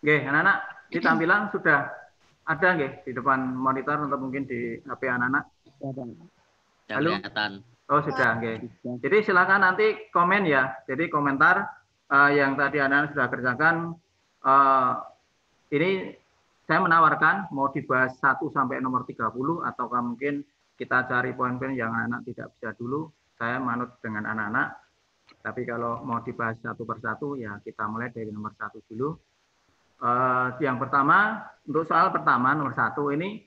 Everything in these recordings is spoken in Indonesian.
Oke, anak-anak, di tampilan sudah ada nggih di depan monitor atau mungkin di HP anak-anak? Sudah Halo? kelihatan. Oh, sudah, oke. Jadi silakan nanti komen ya. Jadi komentar yang tadi anak-anak sudah kerjakan, ini saya menawarkan mau dibahas 1 sampai nomor 30 ataukah mungkin kita cari poin-poin yang anak-anak tidak bisa dulu. Saya manut dengan anak-anak. Tapi kalau mau dibahas satu persatu ya kita mulai dari nomor 1 dulu. Yang pertama, untuk soal pertama nomor 1 ini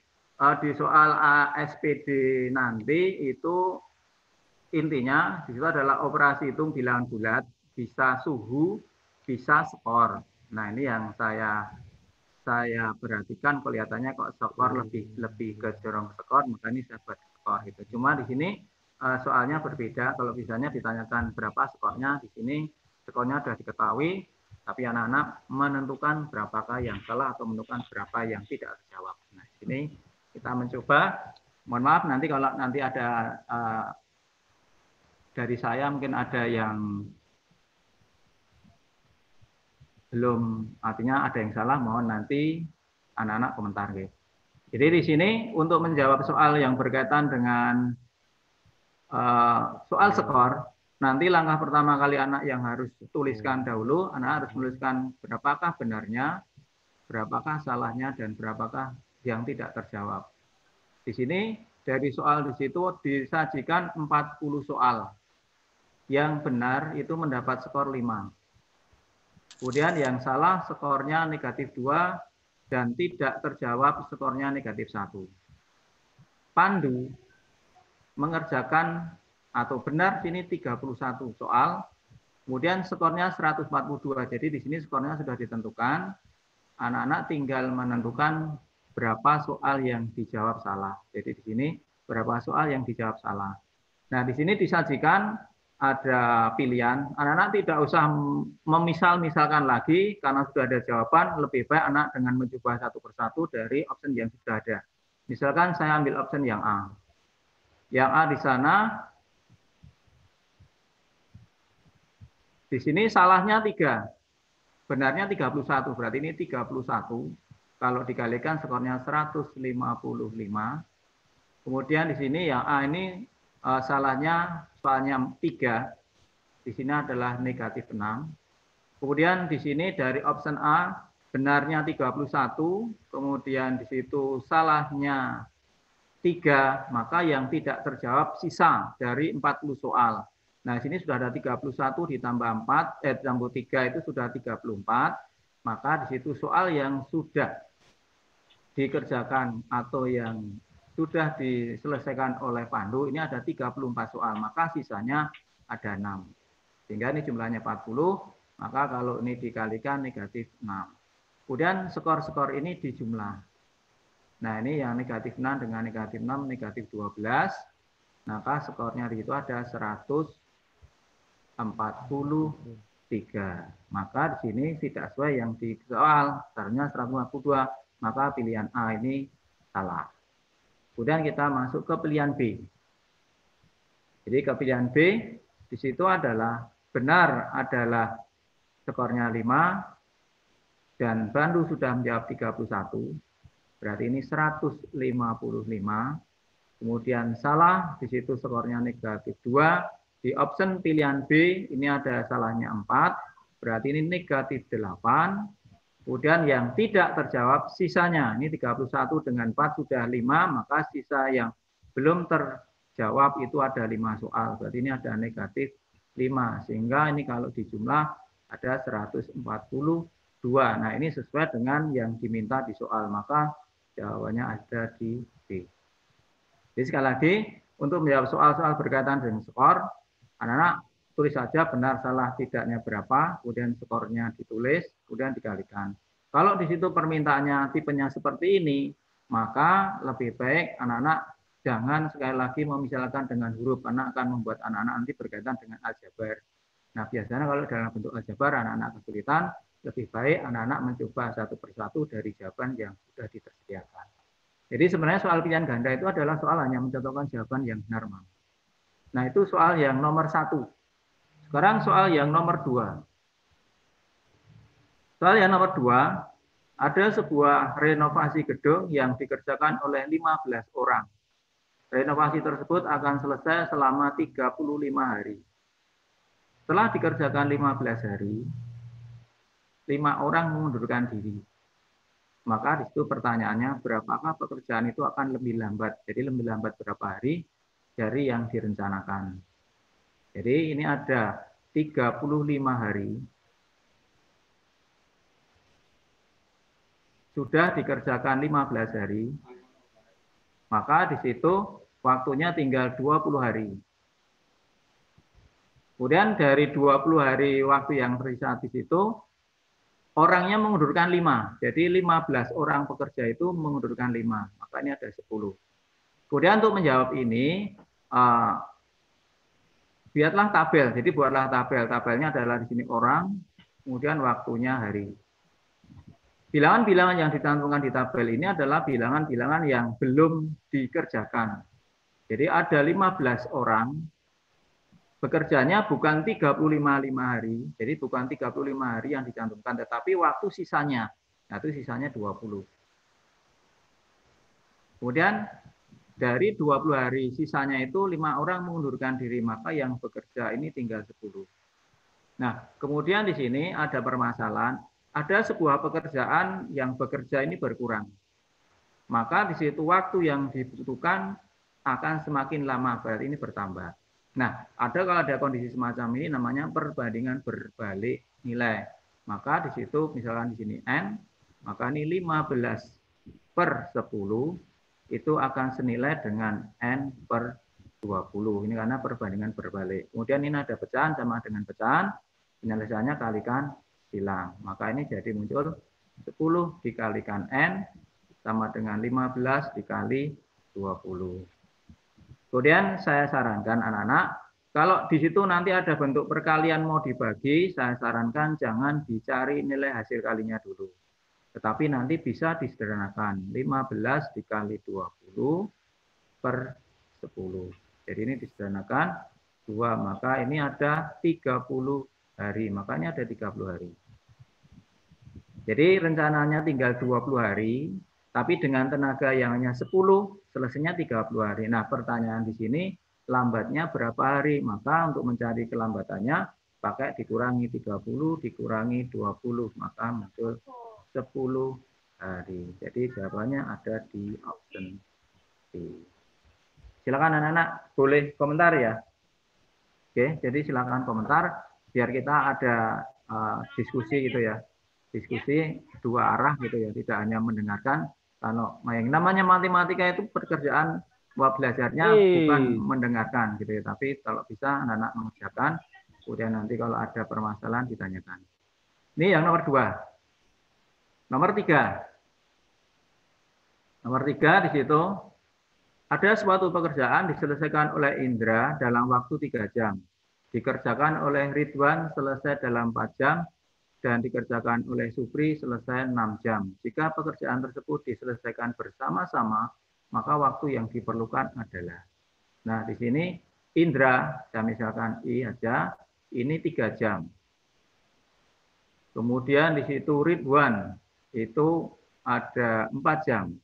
di soal ASPD nanti itu intinya di situ adalah operasi hitung bilangan bulat, bisa suhu, bisa skor. Nah ini yang saya perhatikan kelihatannya kok skor lebih ke jorong skor, maka ini saya buat skor gitu. Cuma di sini soalnya berbeda. Kalau misalnya ditanyakan berapa skornya, di sini skornya sudah diketahui, tapi anak-anak menentukan berapakah yang salah atau menentukan berapa yang tidak terjawab. Nah, di sini kita mencoba. Mohon maaf nanti kalau nanti ada dari saya mungkin ada yang belum, artinya ada yang salah, mohon nanti anak-anak komentar. Gitu. Jadi di sini untuk menjawab soal yang berkaitan dengan soal skor, nanti langkah pertama kali anak yang harus tuliskan dahulu, anak harus menuliskan berapakah benarnya, berapakah salahnya, dan berapakah yang tidak terjawab. Di sini dari soal di situ disajikan 40 soal. Yang benar itu mendapat skor 5. Kemudian yang salah skornya negatif 2 dan tidak terjawab skornya negatif 1. Pandu mengerjakan atau benar sini 31 soal, kemudian skornya 142. Jadi di sini skornya sudah ditentukan. Anak-anak tinggal menentukan berapa soal yang dijawab salah. Jadi di sini berapa soal yang dijawab salah. Nah, di sini disajikan ada pilihan. Anak-anak tidak usah memisal-misalkan lagi karena sudah ada jawaban, lebih baik anak dengan mencoba satu persatu dari opsi yang sudah ada. Misalkan saya ambil opsi yang A. Yang A di sana, di sini salahnya 3, benarnya 31, berarti ini 31. Kalau dikalikan skornya 155. Kemudian di sini yang A ini salahnya soalnya 3, di sini adalah negatif 6. Kemudian di sini dari opsi A benarnya 31, kemudian di situ salahnya 3, maka yang tidak terjawab sisa dari 40 soal. Nah, sini sudah ada 31 ditambah 4, ditambah 3 itu sudah 34. Maka di situ soal yang sudah dikerjakan atau yang sudah diselesaikan oleh Pandu ini ada 34 soal, maka sisanya ada 6. Sehingga ini jumlahnya 40, maka kalau ini dikalikan negatif 6. Kemudian skor-skor ini dijumlah. Nah, ini yang negatif 6 dengan negatif 6, negatif 12. Maka skornya di situ ada 143. Maka di sini tidak sesuai yang di soal, seharusnya 152. Maka pilihan A ini salah. Kemudian kita masuk ke pilihan B. Jadi ke pilihan B, di situ adalah benar adalah skornya 5, dan Pandu sudah menjawab 31. Berarti ini 155. Kemudian salah, di situ skornya negatif 2. Di option pilihan B, ini ada salahnya 4. Berarti ini negatif 8. Kemudian yang tidak terjawab sisanya, ini 31 dengan 4 sudah 5, maka sisa yang belum terjawab itu ada 5 soal. Berarti ini ada negatif 5. Sehingga ini kalau dijumlah ada 142. Nah, ini sesuai dengan yang diminta di soal. Maka jawabannya ada di B. Jadi sekali lagi, untuk menjawab soal-soal berkaitan dengan skor, anak-anak tulis saja benar salah tidaknya berapa, kemudian skornya ditulis, kemudian dikalikan. Kalau di situ permintaannya tipenya seperti ini, maka lebih baik anak-anak jangan sekali lagi memisalkan dengan huruf, karena akan membuat anak-anak nanti berkaitan dengan aljabar. Nah, biasanya kalau dalam bentuk aljabar anak-anak kesulitan, lebih baik anak-anak mencoba satu persatu dari jawaban yang sudah disediakan. Jadi sebenarnya soal pilihan ganda itu adalah soal hanya mencontohkan jawaban yang benar. Nah, itu soal yang nomor 1. Sekarang soal yang nomor 2. Soal yang nomor 2, Ada sebuah renovasi gedung yang dikerjakan oleh 15 orang. Renovasi tersebut akan selesai selama 35 hari. Setelah dikerjakan 15 hari, 5 orang mengundurkan diri. Maka di situ pertanyaannya, berapakah pekerjaan itu akan lebih lambat? Jadi lebih lambat berapa hari dari yang direncanakan. Jadi ini ada 35 hari sudah dikerjakan 15 hari, maka di situ waktunya tinggal 20 hari. Kemudian dari 20 hari waktu yang tersisa di situ, orangnya mengundurkan 5. Jadi 15 orang pekerja itu mengundurkan 5. Maka ini ada 10. Kemudian untuk menjawab ini, buatlah tabel. Jadi buatlah tabel. Tabelnya adalah di sini orang, kemudian waktunya hari. Bilangan-bilangan yang dicantumkan di tabel ini adalah bilangan-bilangan yang belum dikerjakan. Jadi ada 15 orang, bekerjanya bukan 35 hari, jadi bukan 35 hari yang dicantumkan, tetapi waktu sisanya, nah itu sisanya 20. Kemudian dari 20 hari sisanya itu 5 orang mengundurkan diri, maka yang bekerja ini tinggal 10. Nah, kemudian di sini ada permasalahan, ada sebuah pekerjaan yang bekerja ini berkurang. Maka di situ waktu yang dibutuhkan akan semakin lama, berarti ini bertambah. Nah, kalau ada kondisi semacam ini namanya perbandingan berbalik nilai. Maka di situ misalkan di sini N, maka ini 15/10 itu akan senilai dengan N per 20. Ini karena perbandingan berbalik. Kemudian ini ada pecahan sama dengan pecahan, penyelesaiannya kalikan silang. Maka ini jadi muncul 10 dikalikan N sama dengan 15 dikali 20. Kemudian saya sarankan anak-anak, kalau di situ nanti ada bentuk perkalian mau dibagi, saya sarankan jangan dicari nilai hasil kalinya dulu. Tetapi nanti bisa disederhanakan. 15 dikali 20 per 10. Jadi ini disederhanakan 2, maka ini ada 30 hari. Makanya ada 30 hari. Jadi rencananya tinggal 20 hari, tapi dengan tenaga yang hanya 10, selesainya 30 hari. Nah, pertanyaan di sini, lambatnya berapa hari? Maka untuk mencari kelambatannya, pakai dikurangi 30, dikurangi 20, maka muncul 10 hari. Jadi jawabannya ada di option D. Silakan anak-anak, boleh komentar ya. Oke, jadi silakan komentar, biar kita ada diskusi gitu ya. Diskusi dua arah gitu ya, tidak hanya mendengarkan. Kalau yang namanya matematika itu pekerjaan belajarnya bukan mendengarkan gitu ya, tapi kalau bisa anak-anak mengerjakan, kemudian nanti kalau ada permasalahan ditanyakan. Ini yang nomor 2. Nomor 3. Nomor 3 di situ ada suatu pekerjaan diselesaikan oleh Indra dalam waktu 3 jam. Dikerjakan oleh Ridwan selesai dalam 4 jam. Dan dikerjakan oleh Supri selesai 6 jam. Jika pekerjaan tersebut diselesaikan bersama-sama, maka waktu yang diperlukan adalah. Nah, di sini Indra, saya misalkan I aja, ini 3 jam. Kemudian di situ Ridwan, itu ada 4 jam.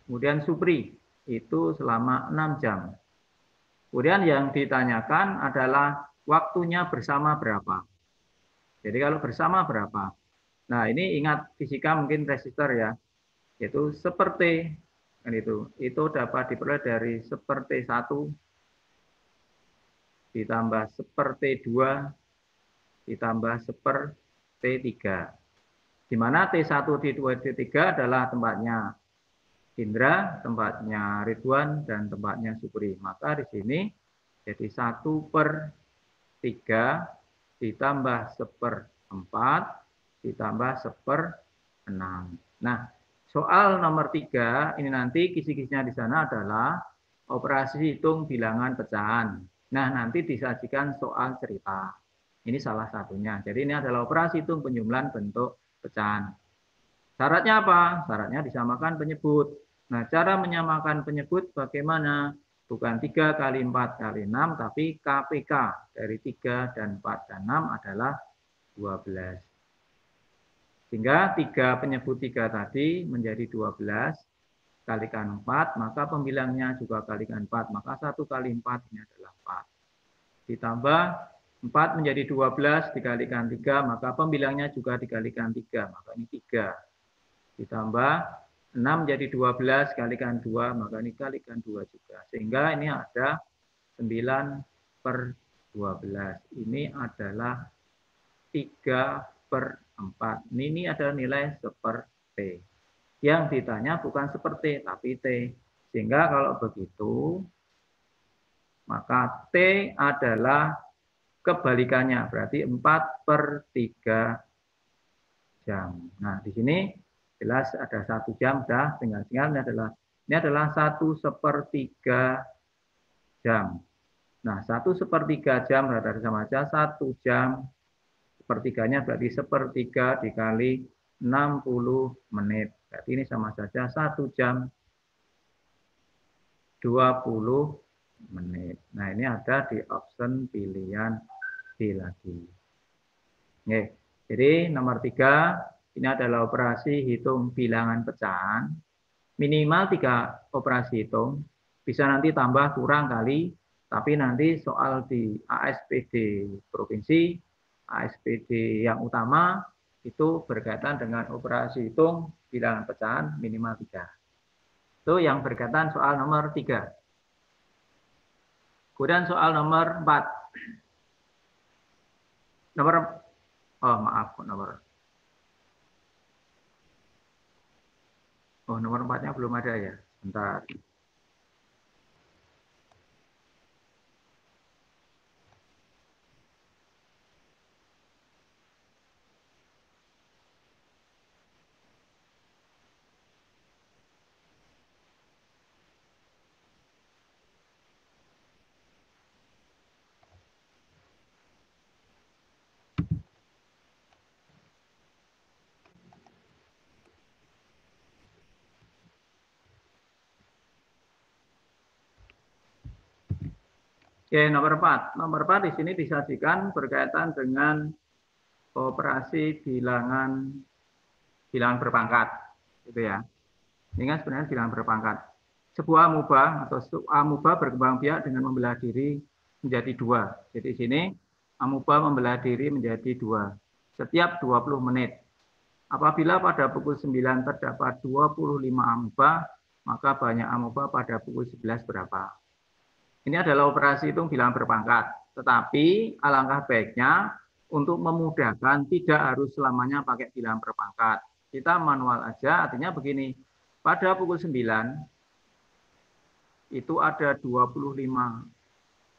Kemudian Supri, itu selama 6 jam. Kemudian yang ditanyakan adalah waktunya bersama berapa. Jadi kalau bersama berapa? Nah, ini ingat fisika mungkin resistor ya. Itu seperti kan itu dapat diperoleh dari seperti 1 ditambah seperti 2 ditambah seperti 3. Di mana T1, T2, T3 adalah tempatnya Indra, tempatnya Ridwan, dan tempatnya Supri. Maka di sini jadi 1/3 ditambah 1/4 ditambah 1/6. Nah, soal nomor 3 ini nanti kisi-kisinya di sana adalah operasi hitung bilangan pecahan. Nah, nanti disajikan soal cerita. Ini salah satunya. Jadi ini adalah operasi hitung penjumlahan bentuk pecahan. Syaratnya apa? Syaratnya disamakan penyebut. Nah, cara menyamakan penyebut bagaimana? Bukan 3 kali 4 kali 6, tapi KPK dari 3 dan 4 dan 6 adalah 12. Sehingga 3 penyebut 3 tadi menjadi 12, kalikan 4, maka pembilangnya juga kalikan 4. Maka 1 kali 4 ini adalah 4. Ditambah 4 menjadi 12 dikalikan 3, maka pembilangnya juga dikalikan 3. Maka ini 3. Ditambah 6 menjadi 12 kalikan 2, maka ini kalikan 2 juga. Sehingga ini ada 9/12. Ini adalah 3/4. Ini adalah nilai seperti. Yang ditanya bukan seperti, tapi T. Sehingga kalau begitu, maka T adalah kebalikannya. Berarti 4/3 jam. Nah, di sini jelas ada 1 jam, dah tinggal ini adalah 1/3 jam. Nah, 1/3 jam berarti sama aja 1 jam. Sepertiganya berarti 1/3 dikali 60 menit. Berarti ini sama saja 1 jam 20 menit. Nah, ini ada di option pilihan D lagi. Oke. Jadi nomor 3, ini adalah operasi hitung bilangan pecahan. Minimal 3 operasi hitung. Bisa nanti tambah kurang kali, tapi nanti soal di ASPD provinsi, ASPD yang utama, itu berkaitan dengan operasi hitung bilangan pecahan minimal 3. Itu yang berkaitan soal nomor 3. Kemudian soal nomor 4. Nomor 4-nya belum ada ya. Bentar. Oke, nomor 4. Nomor 4 di sini disajikan berkaitan dengan operasi bilangan berpangkat, gitu ya. Ini kan sebenarnya bilangan berpangkat. Sebuah amubah atau amubah berkembang biak dengan membelah diri menjadi 2. Jadi di sini amubah membelah diri menjadi 2 setiap 20 menit. Apabila pada pukul 9 terdapat 25 amubah, maka banyak amubah pada pukul 11 berapa? Ini adalah operasi hitung bilangan berpangkat. Tetapi alangkah baiknya untuk memudahkan tidak harus selamanya pakai bilangan berpangkat. Kita manual aja, artinya begini. Pada pukul 9 itu ada 25.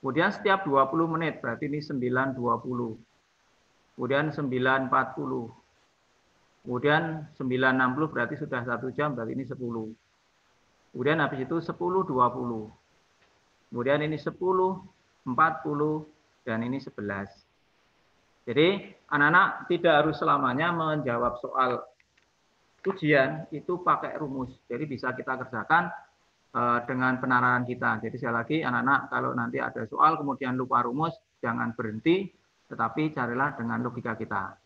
Kemudian setiap 20 menit, berarti ini 9.20. Kemudian 9.40. Kemudian 9.60 berarti sudah 1 jam, berarti ini 10. Kemudian habis itu 10.20. Kemudian ini 10, 40, dan ini 11. Jadi anak-anak tidak harus selamanya menjawab soal ujian itu pakai rumus. Jadi bisa kita kerjakan dengan penararan kita. Jadi sekali lagi anak-anak kalau nanti ada soal kemudian lupa rumus, jangan berhenti, tetapi carilah dengan logika kita.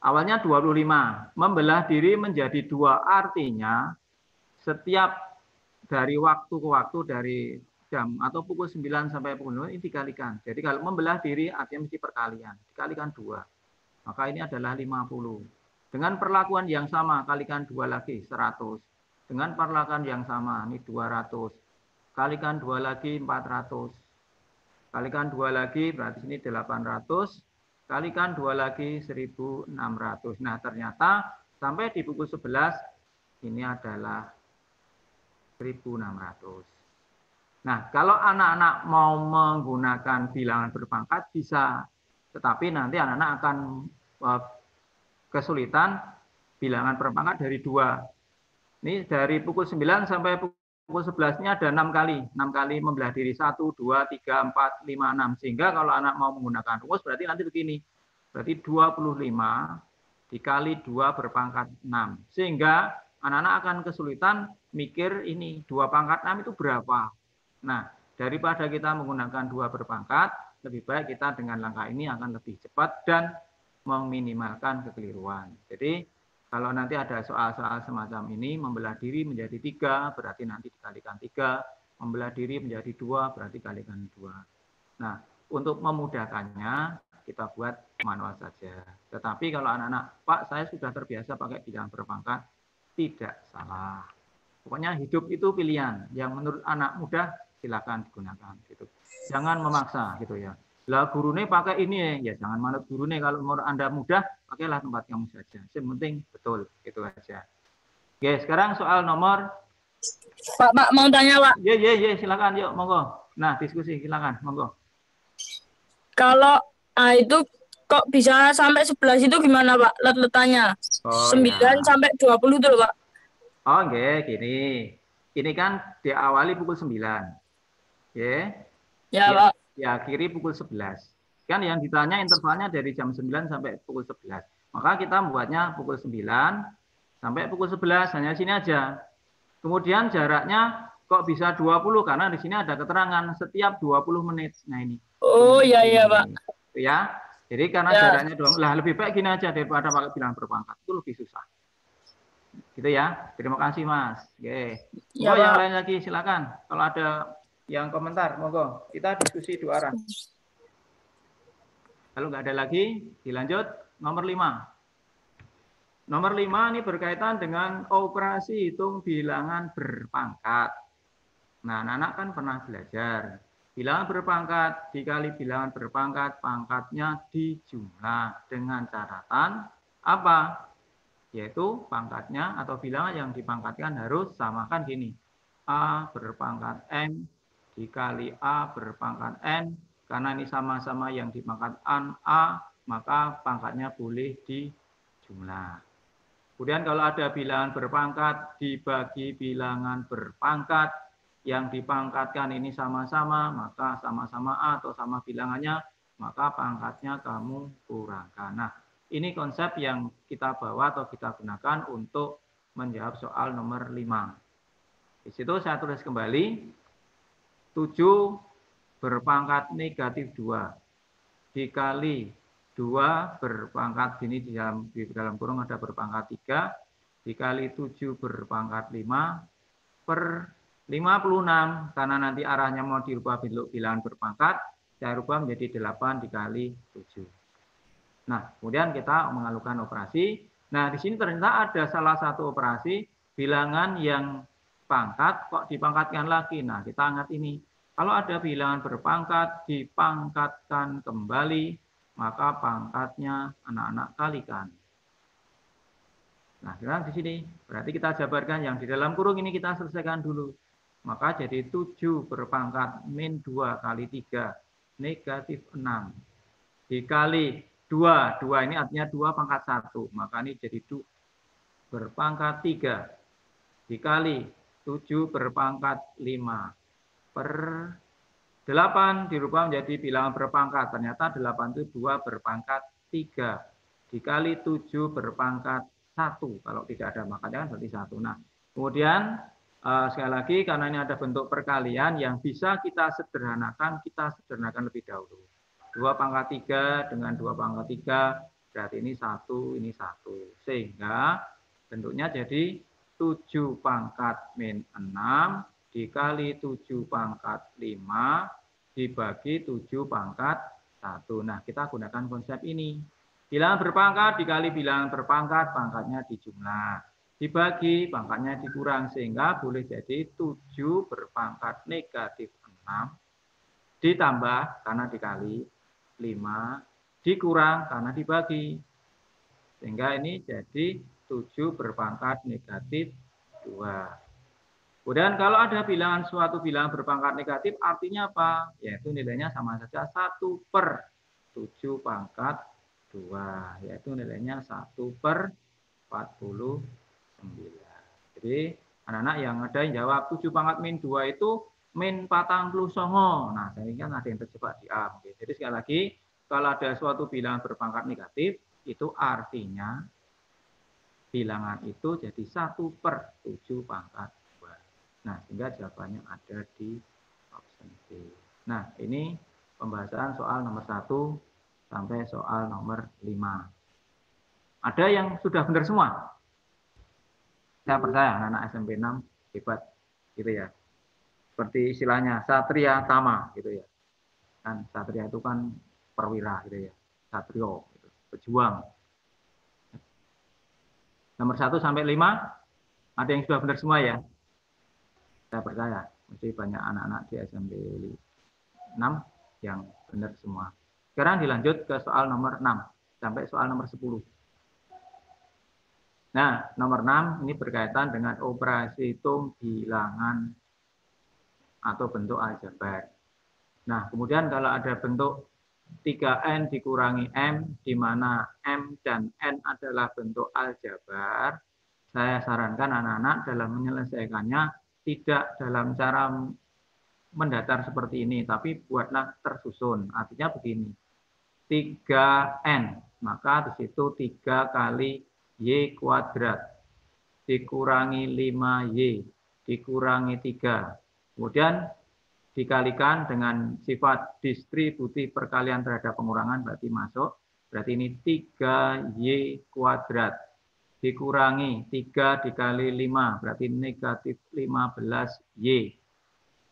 Awalnya 25, membelah diri menjadi 2 artinya setiap dari waktu ke waktu dari jam atau pukul 9 sampai pukul 0 ini dikalikan. Jadi kalau membelah diri artinya mesti perkalian, dikalikan 2. Maka ini adalah 50. Dengan perlakuan yang sama kalikan 2 lagi 100. Dengan perlakuan yang sama ini 200. Kalikan 2 lagi 400. Kalikan 2 lagi berarti ini 800. Kalikan 2 lagi 1600. Nah, ternyata sampai di pukul 11 ini adalah 1600. Nah, kalau anak-anak mau menggunakan bilangan berpangkat bisa, tetapi nanti anak-anak akan kesulitan bilangan berpangkat dari 2. Ini dari pukul 9 sampai pukul 11 ini ada 6 kali. 6 kali membelah diri. 1, 2, 3, 4, 5, 6. Sehingga kalau anak mau menggunakan rumus berarti nanti begini. Berarti 25 dikali 2 berpangkat 6. Sehingga anak-anak akan kesulitan mikir ini 2 pangkat 6 itu berapa. Nah, daripada kita menggunakan 2 berpangkat, lebih baik kita dengan langkah ini akan lebih cepat dan meminimalkan kekeliruan. Jadi kalau nanti ada soal-soal semacam ini, membelah diri menjadi 3, berarti nanti dikalikan 3, membelah diri menjadi 2, berarti kalikan 2. Nah, untuk memudahkannya, kita buat manual saja. Tetapi kalau anak-anak, Pak, saya sudah terbiasa pakai bilangan berpangkat, tidak salah. Pokoknya hidup itu pilihan. Yang menurut anak mudah, silakan digunakan. Gitu. Jangan memaksa, gitu ya. Lah gurune pakai ini ya, jangan manut gurune. Kalau menurut Anda mudah, pakailah tempat kamu saja. Yang penting betul, itu aja. Oke, sekarang soal nomor. Pak, mau tanya, Pak. Ye, silakan, yuk, monggo. Nah, diskusi, silakan, monggo. Kalau itu kok bisa sampai 11 itu gimana, Pak? Let-letannya. Oh 9 ya. sampai 20 itu loh, Pak. Oh, oke, gini. Ini kan diawali pukul 9. Oke. Ya, Pak. Ya, akhiri pukul 11. Kan yang ditanya intervalnya dari jam 9 sampai pukul 11. Maka kita membuatnya pukul 9 sampai pukul 11, hanya sini aja. Kemudian jaraknya kok bisa 20 karena di sini ada keterangan setiap 20 menit. Nah, ini. Oh, iya, Pak. Ya. Jadi karena jaraknya 20, lah lebih baik gini aja daripada pakai bilangan berpangkat. Itu lebih susah. Gitu ya. Terima kasih, Mas. Oke. Ya, yang Pak. lain lagi silakan. Kalau ada yang komentar, monggo. Kita diskusi 2 arah. Kalau nggak ada lagi, dilanjut nomor 5. Nomor 5 ini berkaitan dengan operasi hitung bilangan berpangkat. Nah, anak-anak kan pernah belajar. Bilangan berpangkat dikali bilangan berpangkat, pangkatnya dijumlah dengan catatan apa? Yaitu pangkatnya atau bilangan yang dipangkatkan harus samakan gini. A berpangkat M dikali A berpangkat N. Karena ini sama-sama yang dipangkatkan A, maka pangkatnya boleh dijumlah. Kemudian kalau ada bilangan berpangkat dibagi bilangan berpangkat yang dipangkatkan ini sama-sama, maka sama-sama A atau sama bilangannya, maka pangkatnya kamu kurangkan. Nah, ini konsep yang kita bawa atau kita gunakan untuk menjawab soal nomor 5. Di situ saya tulis kembali 7 berpangkat negatif 2 dikali 2 berpangkat sini di dalam kurung ada berpangkat 3 dikali 7 berpangkat 5 per 56 karena nanti arahnya mau dirubah bentuk bilangan berpangkat, saya rubah menjadi 8 dikali 7. Nah, kemudian kita mengalukan operasi. Nah, di sini ternyata ada salah satu operasi bilangan yang pangkat kok dipangkatkan lagi. Nah, kita ingat ini. Kalau ada bilangan berpangkat dipangkatkan kembali, maka pangkatnya anak-anak kalikan. Nah, sekarang di sini berarti kita jabarkan yang di dalam kurung ini kita selesaikan dulu. Maka jadi 7 berpangkat min 2 kali 3 negatif 6 dikali 2. 2 ini artinya 2 pangkat 1. Maka ini jadi 2 berpangkat 3 dikali 7 berpangkat 5 per 8 dirubah menjadi bilangan berpangkat. Ternyata 8 itu 2 berpangkat 3 dikali 7 berpangkat 1. Kalau tidak ada makanya kan berarti 1. Nah, kemudian sekali lagi karena ini ada bentuk perkalian yang bisa kita sederhanakan lebih dahulu. 2 pangkat 3 dengan 2 pangkat 3 berarti ini 1, ini 1. Sehingga bentuknya jadi 7 pangkat min 6 dikali 7 pangkat 5 dibagi 7 pangkat 1. Nah, kita gunakan konsep ini. Bilangan berpangkat dikali bilangan berpangkat, pangkatnya dijumlah. Dibagi, pangkatnya dikurang. Sehingga boleh jadi 7 berpangkat negatif 6 ditambah karena dikali 5 dikurang karena dibagi. Sehingga ini jadi 7 berpangkat negatif 2. Kemudian kalau ada bilangan suatu bilangan berpangkat negatif artinya apa? Yaitu nilainya sama saja 1 per 7 pangkat 2. Yaitu nilainya 1 per 49. Jadi anak-anak yang ada yang jawab 7 pangkat min 2 itu min 49. Nah, saya ingat ada yang terjebak di A. Jadi sekali lagi, kalau ada suatu bilangan berpangkat negatif, itu artinya bilangan itu jadi 1 per 7 pangkat 2. Nah, sehingga jawabannya ada di option B. Nah, ini pembahasan soal nomor 1 sampai soal nomor 5. Ada yang sudah benar semua. Saya percaya anak SMP 6 hebat, gitu ya. Seperti istilahnya Satria Tama, gitu ya. Kan Satria itu kan perwira, gitu ya. Satrio, gitu. Pejuang. Nomor 1 sampai 5, ada yang sudah benar semua ya. Saya percaya, mesti banyak anak-anak di SMP 6 yang benar semua. Sekarang dilanjut ke soal nomor 6 sampai soal nomor 10. Nah, nomor 6 ini berkaitan dengan operasi hitung bilangan atau bentuk aljabar. Nah, kemudian kalau ada bentuk 3N dikurangi M, di mana M dan N adalah bentuk aljabar, saya sarankan anak-anak dalam menyelesaikannya tidak dalam cara mendatar seperti ini, tapi buatlah tersusun. Artinya begini, 3N, maka di situ 3 kali Y kuadrat dikurangi 5Y dikurangi 3. Kemudian dikalikan dengan sifat distributif perkalian terhadap pengurangan, berarti masuk. Berarti ini 3Y kuadrat dikurangi 3 dikali 5, berarti negatif 15Y.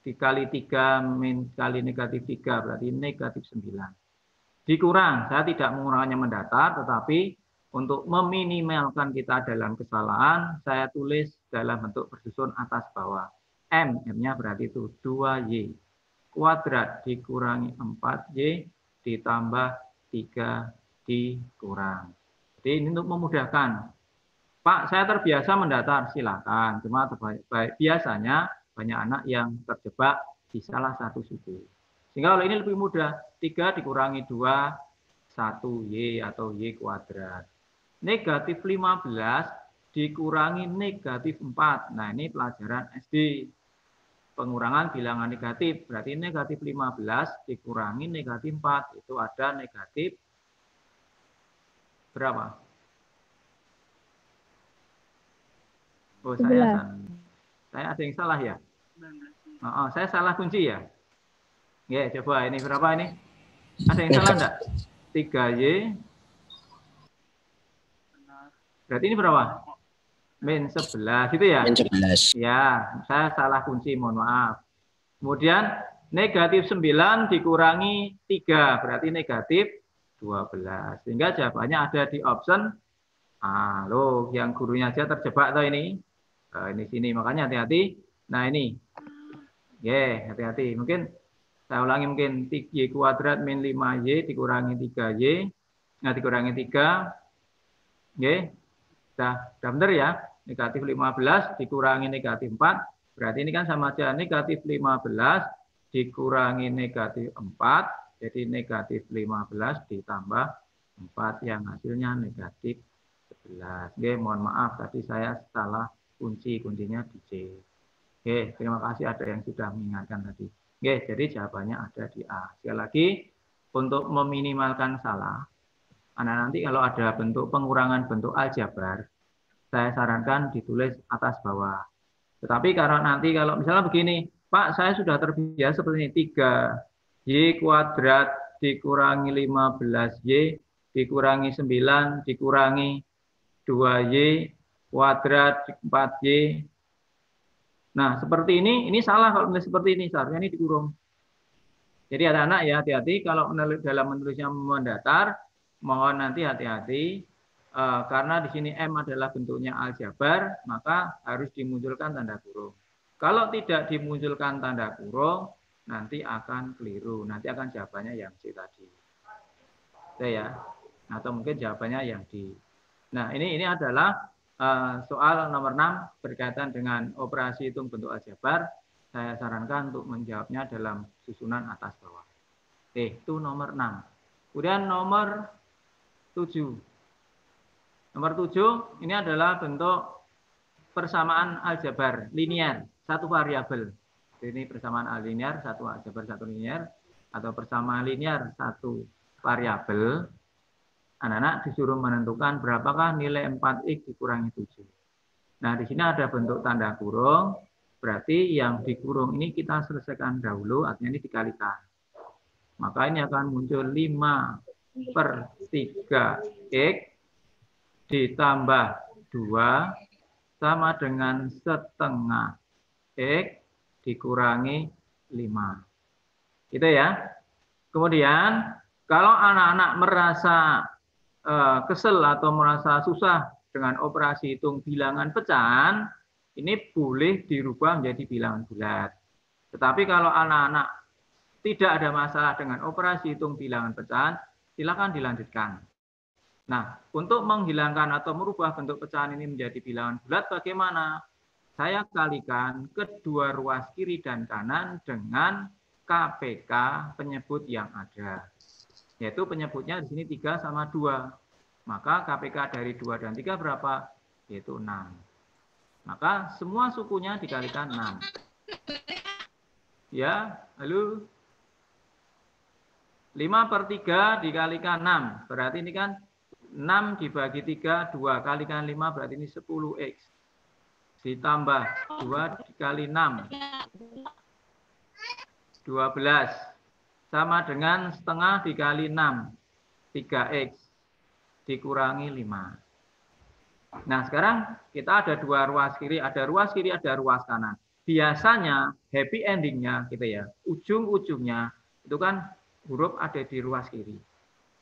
Dikali 3 min kali negatif 3, berarti negatif 9. Dikurang, saya tidak mengurangannya mendatar, tetapi untuk meminimalkan kita dalam kesalahan, saya tulis dalam bentuk bersusun atas bawah. M-nya berarti itu 2Y. Kuadrat dikurangi 4Y ditambah 3 dikurang. Jadi ini untuk memudahkan. Pak, saya terbiasa mendatar, silakan. Cuma biasanya banyak anak yang terjebak di salah satu suku. Sehingga kalau ini lebih mudah, 3 dikurangi 2, 1Y atau Y kuadrat. Negatif 15 dikurangi negatif 4. Nah, ini pelajaran SD. Pengurangan bilangan negatif. Berarti negatif 15 dikurangi negatif 4. Itu ada negatif berapa? Oh, saya ada yang salah ya? Saya salah kunci ya? Ya, coba ini berapa ini? Ada yang salah enggak? 3Y. Berarti ini berapa? Min 11 itu ya? Min 11. Ya, saya salah kunci, mohon maaf. Kemudian negatif 9 dikurangi 3, berarti negatif 12. Sehingga jawabannya ada di option loh, yang gurunya aja terjebak tuh ini. Ini sini, makanya hati-hati. Nah, ini. Hati-hati. Mungkin saya ulangi, mungkin 3Y kuadrat min 5Y dikurangi 3Y. Nah, dikurangi 3. Sudah benar ya. Negatif 15 dikurangi negatif 4. Berarti ini kan sama aja. Negatif 15 dikurangi negatif 4. Jadi negatif 15 ditambah 4 yang hasilnya negatif 11. Mohon maaf tadi saya salah kunci. Kuncinya di C. Terima kasih ada yang sudah mengingatkan tadi. Jadi jawabannya ada di A. Sekali lagi, untuk meminimalkan salah, nanti kalau ada bentuk pengurangan bentuk aljabar, saya sarankan ditulis atas bawah. Tetapi kalau misalnya begini, Pak, saya sudah terbiasa seperti ini, 3Y kuadrat dikurangi 15Y dikurangi 9 dikurangi 2Y kuadrat 4Y. Nah, seperti ini salah kalau menulis seperti ini, seharusnya ini dikurung. Jadi anak-anak ya hati-hati kalau dalam menulisnya mendatar, mohon nanti hati-hati. Karena di sini M adalah bentuknya aljabar, maka harus dimunculkan tanda kurung. Kalau tidak dimunculkan tanda kurung, nanti akan keliru. Nanti akan jawabannya yang C tadi. Ya. Atau mungkin jawabannya yang D. Nah, ini adalah soal nomor 6 berkaitan dengan operasi hitung bentuk aljabar. Saya sarankan untuk menjawabnya dalam susunan atas bawah. Itu nomor 6. Kemudian nomor 7. Nomor 7, ini adalah bentuk persamaan aljabar linear, satu variabel. Ini persamaan linear, satu aljabar, satu linear, atau persamaan linear, satu variabel. Anak-anak disuruh menentukan berapakah nilai 4X dikurangi 7. Nah, di sini ada bentuk tanda kurung, berarti yang dikurung ini kita selesaikan dahulu, artinya ini dikalikan. Maka ini akan muncul 5/3X ditambah 2 sama dengan setengah X dikurangi 5. Gitu ya. Kemudian kalau anak-anak merasa kesel atau merasa susah dengan operasi hitung bilangan pecahan, ini boleh dirubah menjadi bilangan bulat. Tetapi kalau anak-anak tidak ada masalah dengan operasi hitung bilangan pecahan, silakan dilanjutkan. Nah, untuk menghilangkan atau merubah bentuk pecahan ini menjadi bilangan bulat bagaimana? Saya kalikan kedua ruas kiri dan kanan dengan KPK penyebut yang ada. Yaitu penyebutnya di sini 3 sama 2. Maka KPK dari 2 dan 3 berapa? Yaitu 6. Maka semua sukunya dikalikan 6. Ya, halo? 5/3 dikalikan 6. Berarti ini kan 6 dibagi 3, 2 kalikan 5 berarti ini 10X. Ditambah 2 dikali 6. 12. Sama dengan setengah dikali 6. 3X. Dikurangi 5. Nah, sekarang kita ada dua ruas kiri, ada ruas kiri, ada ruas kanan. Biasanya happy endingnya gitu ya, ujung-ujungnya itu kan huruf ada di ruas kiri.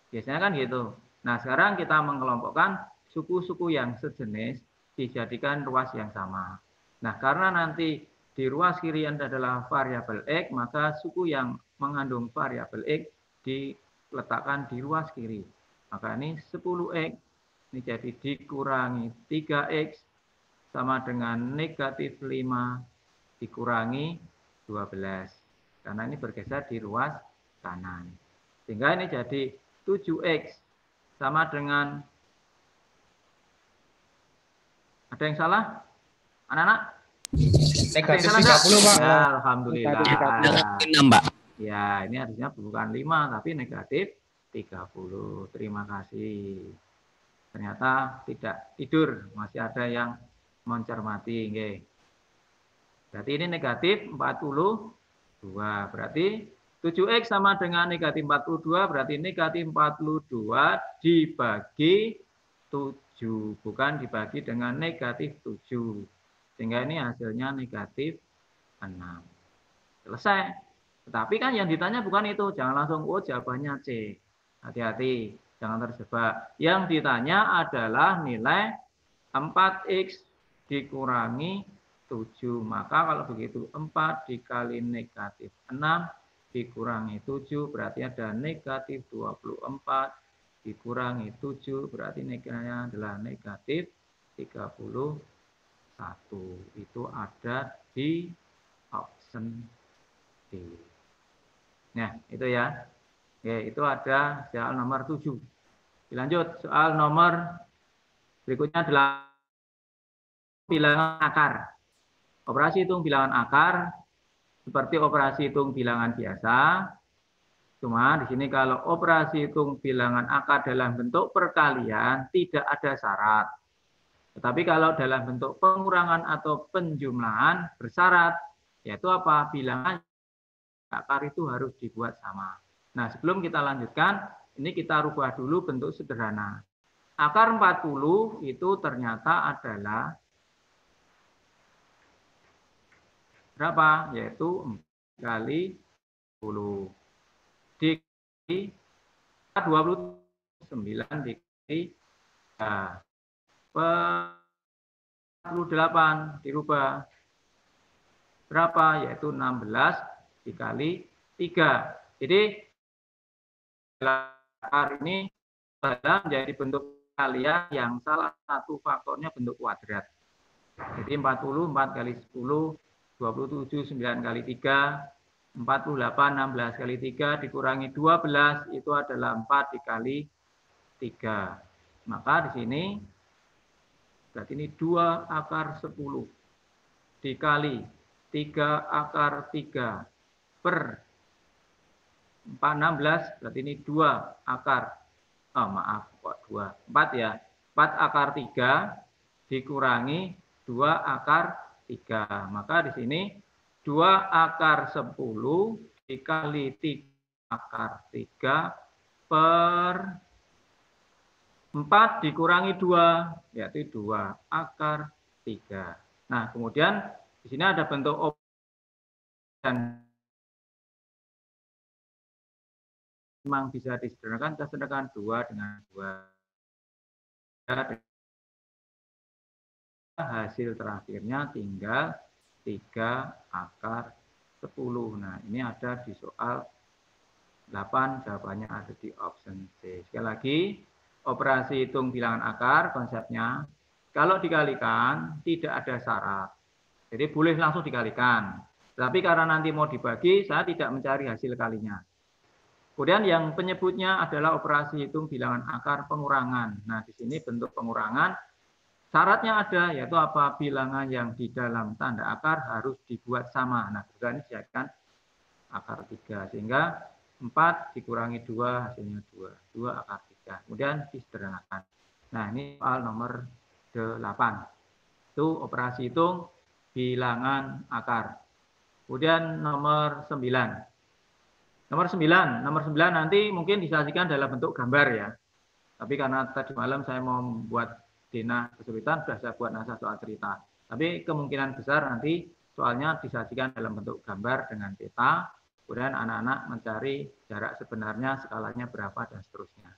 Biasanya kan gitu. Nah, sekarang kita mengelompokkan suku-suku yang sejenis dijadikan ruas yang sama. Nah, karena nanti di ruas kiri adalah variabel X, maka suku yang mengandung variabel X diletakkan di ruas kiri. Maka ini 10X, ini jadi dikurangi 3X sama dengan negatif 5 dikurangi 12. Karena ini bergeser di ruas kanan. Sehingga ini jadi 7X sama dengan, ada yang salah? Anak-anak? Negatif 30, Pak. Ya, alhamdulillah. Negatif 6, Pak. Ya, ini harusnya bukan 5, tapi negatif 30. Terima kasih. Ternyata tidak tidur, masih ada yang mencermati. Okay. Berarti ini negatif 42. Berarti 7X sama dengan negatif 42, berarti negatif 42 dibagi 7. Bukan dibagi dengan negatif 7. Sehingga ini hasilnya negatif 6. Selesai. Tetapi kan yang ditanya bukan itu. Jangan langsung, oh jawabannya C. Hati-hati, jangan terjebak. Yang ditanya adalah nilai 4X dikurangi 7. Maka kalau begitu 4 dikali negatif 6 dikurangi 7 berarti ada negatif 24 dikurangi 7 berarti nilainya adalah negatif 31. Itu ada di option D. Nah, itu ya. Oke, itu ada soal nomor 7. Dilanjut, soal nomor berikutnya adalah bilangan akar. Operasi hitung bilangan akar seperti operasi hitung bilangan biasa. Cuma di sini kalau operasi hitung bilangan akar dalam bentuk perkalian tidak ada syarat. Tetapi kalau dalam bentuk pengurangan atau penjumlahan bersyarat, yaitu apa? Bilangan akar itu harus dibuat sama. Nah, sebelum kita lanjutkan, ini kita rubah dulu bentuk sederhana. Akar 40 itu ternyata adalah berapa? Yaitu 4 kali 10. Dikali 29 dikali 48 dirubah. Berapa? Yaitu 16 dikali 3. Jadi akar ini adalah menjadi bentuk kalian yang salah satu faktornya bentuk kuadrat. Jadi 40, 4 kali 10, 27, 9 kali 3, 48, 16 kali 3, dikurangi 12, itu adalah 4 dikali 3. Maka di sini, berarti ini 2 akar 10 dikali 3 akar 3 per 16, berarti ini 2 akar, maaf, kok 2, 4 ya, 4 akar 3 dikurangi 2 akar 3. Maka di sini 2 akar 10 dikali 3 akar 3 per 4 dikurangi 2, yaitu 2 akar 3. Nah, kemudian di sini ada bentuk dan memang bisa disederhanakan, kita sederhanakan 2 dengan 2. Hasil terakhirnya tinggal 3 akar 10. Nah, ini ada di soal 8, jawabannya ada di option C. Sekali lagi, operasi hitung bilangan akar konsepnya, kalau dikalikan tidak ada syarat. Jadi boleh langsung dikalikan. Tapi karena nanti mau dibagi, saya tidak mencari hasil kalinya. Kemudian yang penyebutnya adalah operasi hitung bilangan akar pengurangan. Nah, di sini bentuk pengurangan, syaratnya ada, yaitu apa? Bilangan yang di dalam tanda akar harus dibuat sama. Nah, juga ini dijadikan akar 3. Sehingga 4 dikurangi 2, hasilnya 2. 2 akar 3. Kemudian disederhanakan. Nah, ini soal nomor 8. Itu operasi hitung bilangan akar. Kemudian nomor 9. Nomor 9 nanti mungkin disajikan dalam bentuk gambar ya. Tapi karena tadi malam saya mau membuat Dena kesulitan, sudah saya buat naskah soal cerita. Tapi kemungkinan besar nanti soalnya disajikan dalam bentuk gambar dengan peta, kemudian anak-anak mencari jarak sebenarnya, skalanya berapa, dan seterusnya.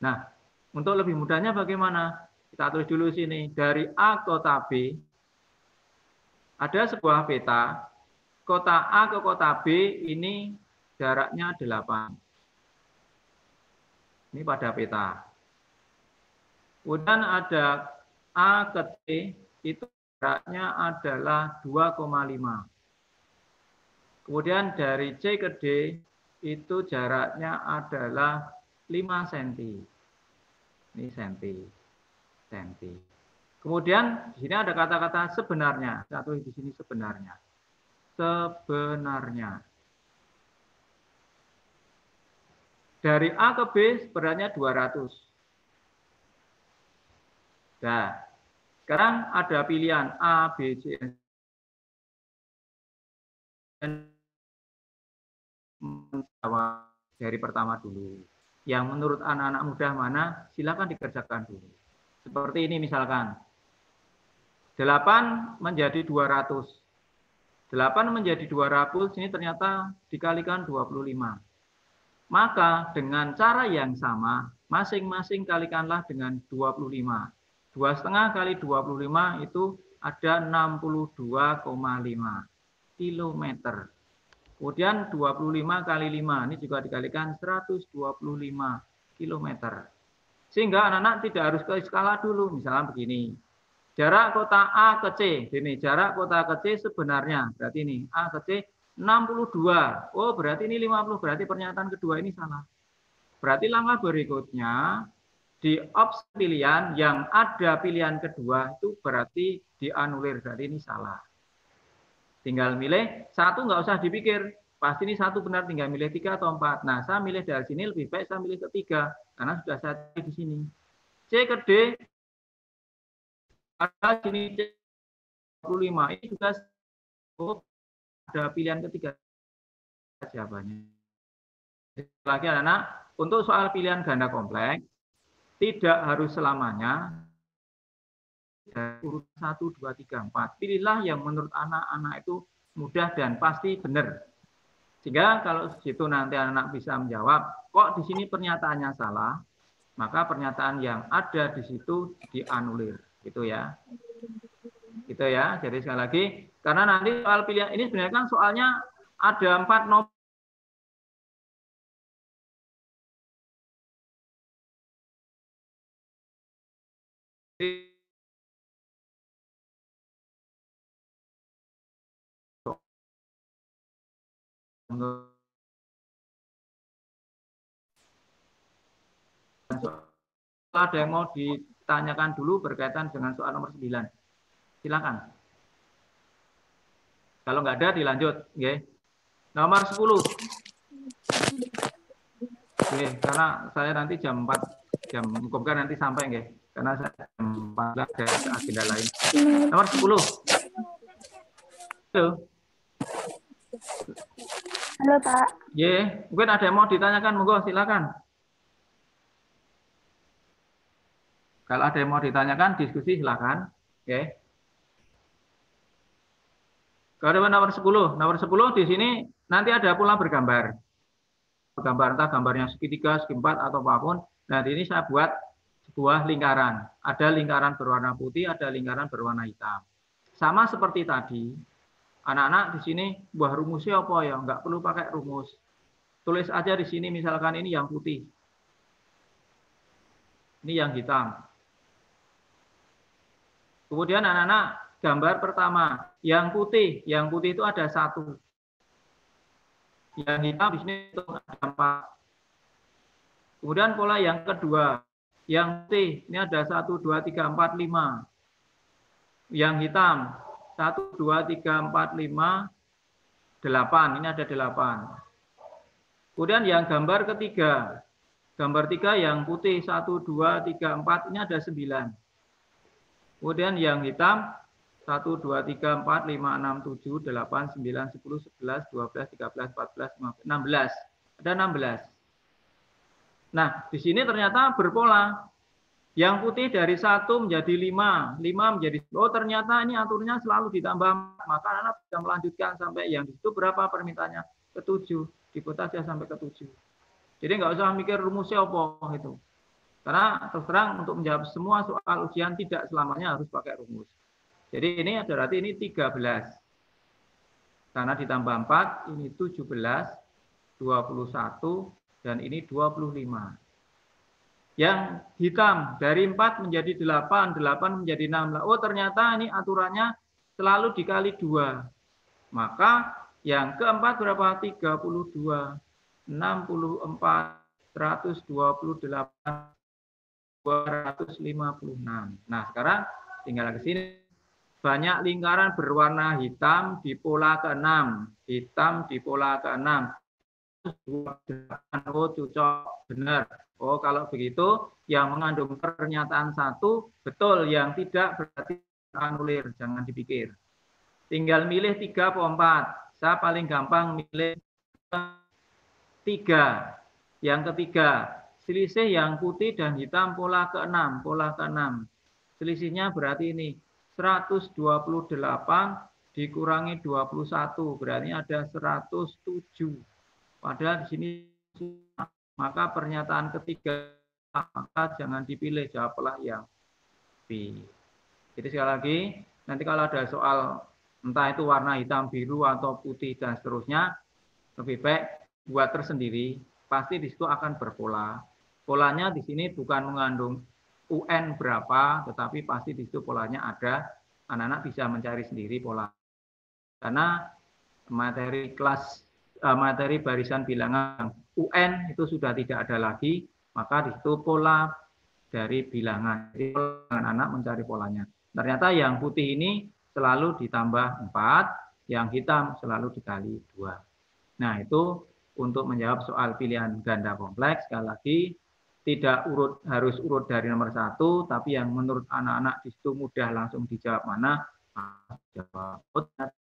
Nah, untuk lebih mudahnya bagaimana? Kita tulis dulu sini, dari A kota B, ada sebuah peta, kota A ke kota B ini jaraknya 8. Ini pada peta. Kemudian ada A ke C, itu jaraknya adalah 2,5. Kemudian dari C ke D, itu jaraknya adalah 5 cm. Ini cm. Kemudian di sini ada kata-kata sebenarnya. Saya tulis di sini sebenarnya. Sebenarnya. Dari A ke B sebenarnya 200. Nah, sekarang ada pilihan A, B, C, menjawab dari pertama dulu. Yang menurut anak-anak muda mana, silakan dikerjakan dulu. Seperti ini misalkan. 8 menjadi 200. 8 menjadi 200, ini ternyata dikalikan 25. Maka dengan cara yang sama, masing-masing kalikanlah dengan 25. 2,5 kali 25 itu ada 62,5 kilometer. Kemudian 25 kali 5, ini juga dikalikan 125 kilometer. Sehingga anak-anak tidak harus ke skala dulu. Misalnya begini, jarak kota A ke C. Ini jarak kota ke C sebenarnya, berarti ini A ke C 62. Oh, berarti ini 50, berarti pernyataan kedua ini salah. Berarti langkah berikutnya, di opsi pilihan yang ada pilihan kedua itu berarti dianulir, berarti ini salah. Tinggal milih satu, nggak usah dipikir, pasti ini satu benar, tinggal milih 3 atau 4. Nah, saya milih dari sini lebih baik saya milih ketiga, karena sudah saya cari di sini. C ke D, ada sini C 25, ini juga ada pilihan ketiga jawabannya. Lagi anak-anak, untuk soal pilihan ganda kompleks, tidak harus selamanya urut 1, 2, 3, 4. Pilihlah yang menurut anak-anak itu mudah dan pasti benar. Sehingga kalau situ nanti anak-anak bisa menjawab, kok di sini pernyataannya salah, maka pernyataan yang ada di situ dianulir. Gitu ya. Gitu ya. Jadi sekali lagi, karena nanti soal pilihan ini sebenarnya kan soalnya ada 4 nomor. Ada yang mau ditanyakan dulu berkaitan dengan soal nomor 9. Silakan. Kalau nggak ada dilanjut, okay. Nomor 10. Okay, karena saya nanti jam 4 jam bukan nanti sampai nggih. Karena saya jam 4 ada agenda lain. Nomor 10. Halo. Halo, Pak. Mungkin ada yang mau ditanyakan, monggo silakan. Kalau ada yang mau ditanyakan, diskusi silakan. Oke. Kalau nomor 10. Nomor 10 di sini nanti ada pola bergambar. Gambar entah gambarnya segitiga, segi empat atau apapun. Nah, ini saya buat sebuah lingkaran. Ada lingkaran berwarna putih, ada lingkaran berwarna hitam. Sama seperti tadi, anak-anak di sini buah rumusnya apa ya? Nggak perlu pakai rumus. Tulis aja di sini misalkan ini yang putih. Ini yang hitam. Kemudian anak-anak gambar pertama, yang putih itu ada 1. Yang hitam di sini itu ada 4. Kemudian pola yang kedua, yang putih ini ada 1, 2, 3, 4, 5. Yang hitam 1, 2, 3, 4, 5, 8. Ini ada 8. Kemudian yang gambar ketiga, gambar 3 yang putih 1, 2, 3, 4, ini ada 9. Kemudian yang hitam 1, 2, 3, 4, 5, 6, 7, 8, 9, 10, 11, 12, 13, 14, 15, 16. Ada 16. Nah, di sini ternyata berpola. Yang putih dari 1 menjadi 5, 5 menjadi, oh ternyata ini aturnya selalu ditambah, maka anak bisa melanjutkan sampai yang di situ berapa permintaannya? Ke 7, dibuat saja sampai ke 7. Jadi nggak usah mikir rumusnya apa itu. Karena terus terang untuk menjawab semua soal ujian tidak selamanya harus pakai rumus. Jadi ini berarti ini 13. Karena ditambah 4, ini 17, 21, dan ini 25. Yang hitam dari 4 menjadi 8, 8 menjadi 16. Oh ternyata ini aturannya selalu dikali 2. Maka yang keempat berapa? 32, 64, 128, 256. Nah sekarang tinggal ke sini. Banyak lingkaran berwarna hitam di pola ke-6. Hitam di pola ke-6. Oh cocok, benar. Oh kalau begitu yang mengandung pernyataan 1 betul, yang tidak berarti anulir, jangan dipikir. Tinggal milih 3 atau 4. Saya paling gampang milih 3. Yang ketiga, selisih yang putih dan hitam pola ke-6, pola ke-6. Selisihnya berarti ini 128 dikurangi 21, berarti ada 107. Padahal di sini maka pernyataan ketiga maka jangan dipilih, jawablah yang B. Jadi sekali lagi, nanti kalau ada soal entah itu warna hitam, biru atau putih dan seterusnya, lebih baik buat tersendiri, pasti di situ akan berpola. Polanya di sini bukan mengandung UN berapa, tetapi pasti di situ polanya ada. Anak-anak bisa mencari sendiri pola. Karena materi kelas materi barisan bilangan UN itu sudah tidak ada lagi, maka di situ pola dari bilangan. Jadi anak-anak mencari polanya. Ternyata yang putih ini selalu ditambah 4, yang hitam selalu dikali 2. Nah, itu untuk menjawab soal pilihan ganda kompleks. Sekali lagi, tidak harus urut dari nomor 1, tapi yang menurut anak-anak di situ mudah langsung dijawab mana, jawab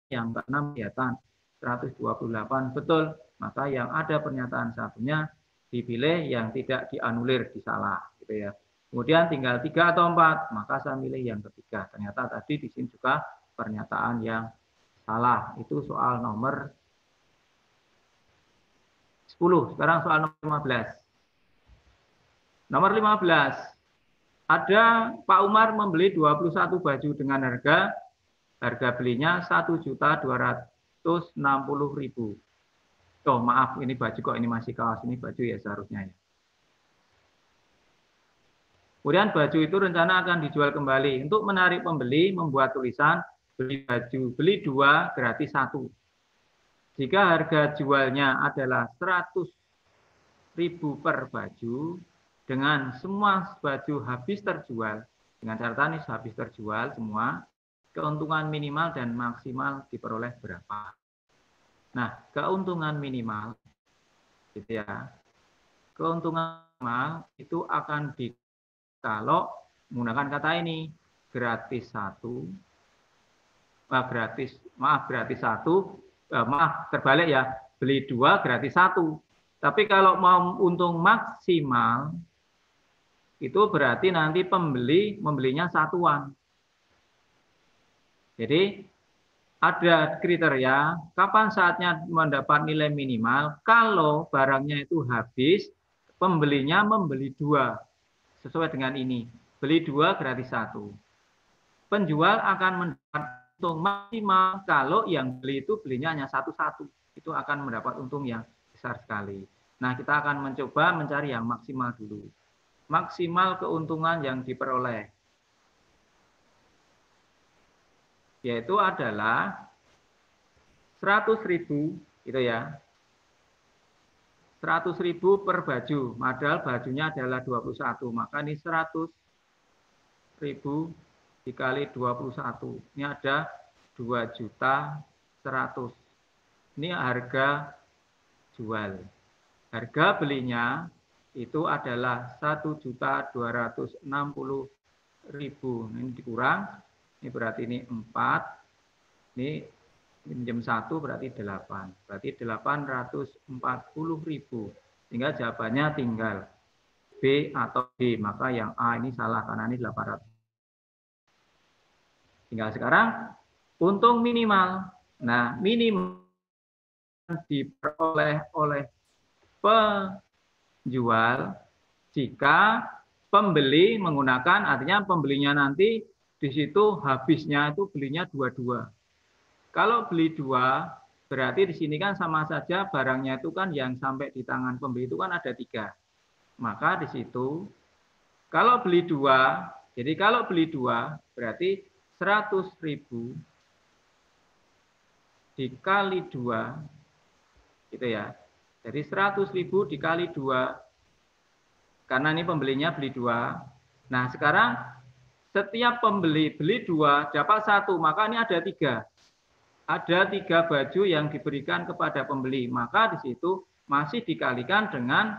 yang ke-6 kelihatan 128 betul, maka yang ada pernyataan satunya dipilih, yang tidak dianulir disalah gitu ya. Kemudian tinggal 3 atau 4, maka saya milih yang ketiga. Ternyata tadi di sini juga pernyataan yang salah. Itu soal nomor 10. Sekarang soal nomor 15. Nomor 15. Ada Pak Umar membeli 21 baju dengan harga belinya 1.260.000. Oh maaf, ini baju kok, ini masih kaos, ini baju ya seharusnya ya. Kemudian baju itu rencana akan dijual kembali. Untuk menarik pembeli, membuat tulisan beli baju, beli 2 gratis 1. Jika harga jualnya adalah 100.000 per baju, dengan semua baju habis terjual, dengan catatan ini habis terjual semua, keuntungan minimal dan maksimal diperoleh berapa? Nah, keuntungan minimal, gitu ya. Keuntungan minimal itu akan kalau menggunakan kata ini gratis 1, terbalik ya, beli 2 gratis 1. Tapi kalau mau untung maksimal itu berarti nanti pembeli membelinya satuan. Jadi ada kriteria kapan saatnya mendapat nilai minimal. Kalau barangnya itu habis, pembelinya membeli 2 sesuai dengan ini. Beli 2 gratis 1. Penjual akan mendapat untung maksimal kalau yang beli itu belinya hanya satu-satu. Itu akan mendapat untung yang besar sekali. Nah, kita akan mencoba mencari yang maksimal dulu. Maksimal keuntungan yang diperoleh yaitu adalah 100.000 gitu ya. 100.000 per baju, padahal bajunya adalah 21. Maka ini 100.000 dikali 21. Ini ada 2.100.000. Ini harga jual. Harga belinya itu adalah 1.260.000. Ini dikurang, ini berarti ini 4. Ini pinjam 1 berarti 8. Berarti 840.000. Sehingga jawabannya tinggal B atau D. Maka yang A ini salah karena ini 800. Tinggal sekarang untung minimal. Nah, minimal diperoleh oleh penjual jika pembeli menggunakan, artinya pembelinya nanti di situ habisnya itu belinya 2-2. Kalau beli 2, berarti di sini kan sama saja barangnya itu kan yang sampai di tangan pembeli itu kan ada 3. Maka di situ kalau beli 2, jadi kalau beli 2 berarti 100.000 dikali 2 gitu ya. Jadi 100.000 dikali 2 karena ini pembelinya beli 2. Nah, sekarang setiap pembeli beli 2 dapat 1, maka ini ada 3. Ada 3 baju yang diberikan kepada pembeli, maka di situ masih dikalikan dengan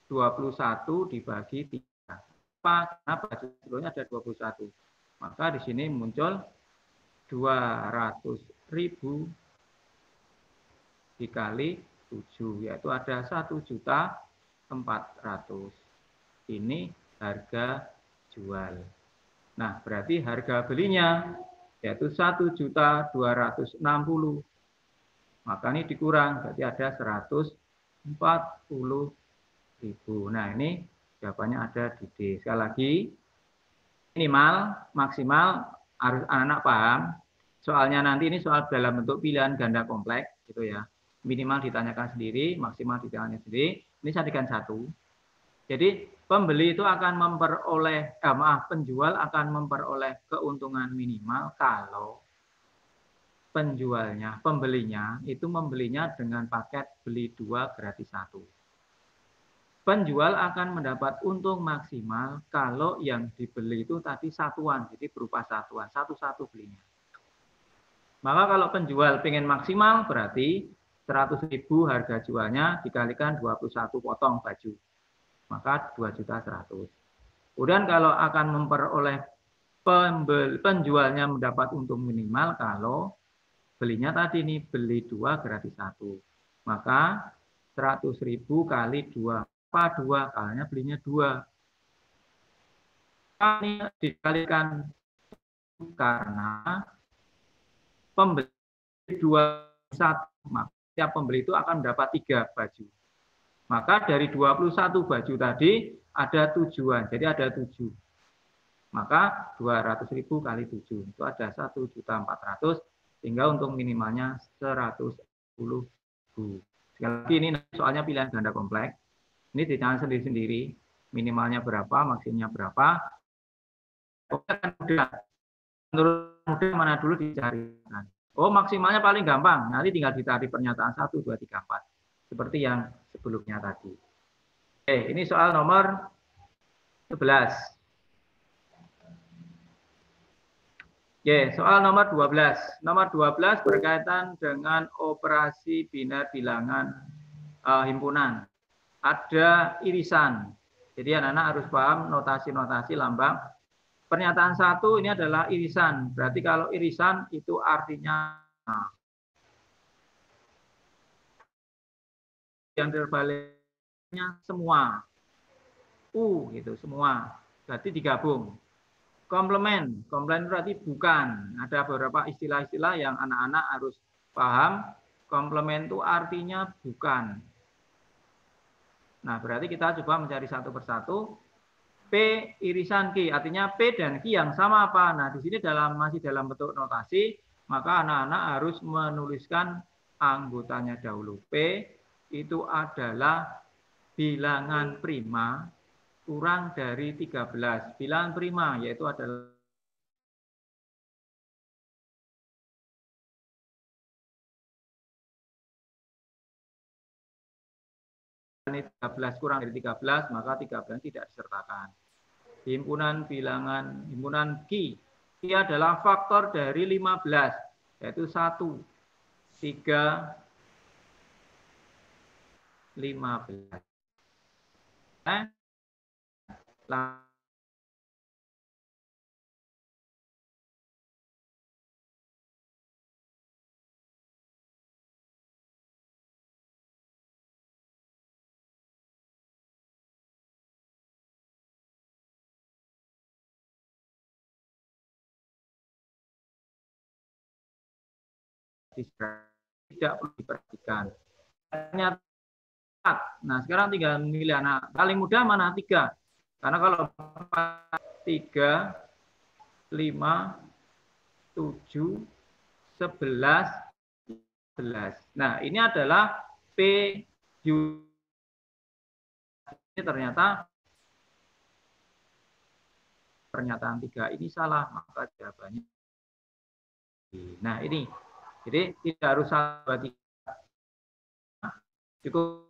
21 dibagi 3. Karena baju sebelumnya ada 21. Maka di sini muncul 200.000 dikali 7, yaitu ada 1.400.000. Ini harga jual. Nah, berarti harga belinya yaitu 1.260.000. Maka ini dikurang, berarti ada 140.000. Nah, ini jawabannya ada di D. Sekali lagi, minimal, maksimal harus anak-anak paham. Soalnya nanti ini soal dalam bentuk pilihan ganda kompleks, gitu ya. Minimal ditanyakan sendiri, maksimal ditanyakan sendiri. Ini saya jadikan 1. Jadi pembeli itu akan memperoleh, penjual akan memperoleh keuntungan minimal kalau pembelinya itu membelinya dengan paket beli 2 gratis 1. Penjual akan mendapat untung maksimal kalau yang dibeli itu tadi satuan, jadi berupa satuan, satu-satu belinya. Maka kalau penjual pengen maksimal berarti 100.000 harga jualnya dikalikan 21 potong baju. Maka 2.100.000. Kemudian kalau akan memperoleh penjualnya mendapat untung minimal kalau belinya tadi ini beli 2 gratis 1. Maka 100.000 kali 2. Apa 2? Kalinya belinya 2. Ini dikalikan karena pembeli 2 1. Maka setiap pembeli itu akan mendapat 3 baju. Maka dari 21 baju tadi ada tujuan, jadi ada 7. Maka 200.000 kali 7 itu ada 1.400.000, sehingga untung minimalnya 110.000. Sekali lagi ini soalnya pilihan ganda kompleks. Ini ditanyakan sendiri-sendiri, minimalnya berapa, maksimumnya berapa. Menurut mudah mana dulu dicari. Oh, maksimalnya paling gampang, nanti tinggal ditarik pernyataan 1, 2, 3, 4. Seperti yang sebelumnya tadi. Oke, ini soal nomor 11. Oke, soal nomor 12. Nomor 12 berkaitan dengan operasi bina bilangan himpunan. Ada irisan. Jadi anak-anak harus paham notasi-notasi lambang. Pernyataan 1 ini adalah irisan. Berarti kalau irisan itu artinya yang terbaliknya semua. Gitu, semua. berarti digabung. Komplement berarti bukan. Ada beberapa istilah-istilah yang anak-anak harus paham. Komplement itu artinya bukan. Nah, berarti kita coba mencari satu persatu. P irisan Q, artinya P dan Q yang sama apa? Nah, di sini masih dalam bentuk notasi, maka anak-anak harus menuliskan anggotanya dahulu. P itu adalah bilangan prima kurang dari 13. Bilangan prima yaitu adalah 13 kurang dari 13, maka 13 tidak disertakan. Himpunan Q. Q adalah faktor dari 15, yaitu 1, 3, 15. Tidak perlu diperhatikan. Nah, sekarang tinggal memilih anak. Paling mudah mana? 3. Karena kalau 3, 5, 7, 11, 11. Nah, ini adalah P. Ini ternyata pernyataan 3 ini salah, maka jawabannya. Nah, ini. Jadi tidak harus 1, 2, 3. Cukup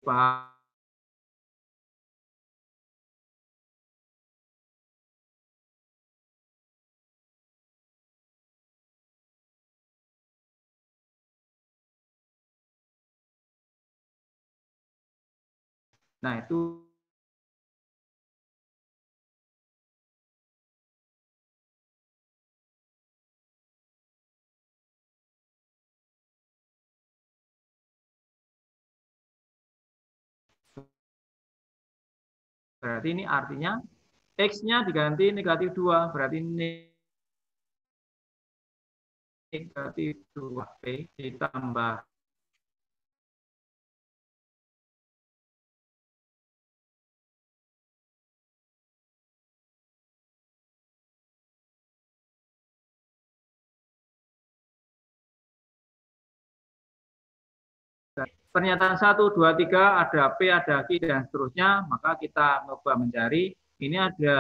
paham. Nah, itu berarti ini artinya X-nya diganti negatif 2. Berarti negatif 2P ditambah pernyataan 1, 2, 3, ada P, ada Q, dan seterusnya, maka kita coba mencari. Ini ada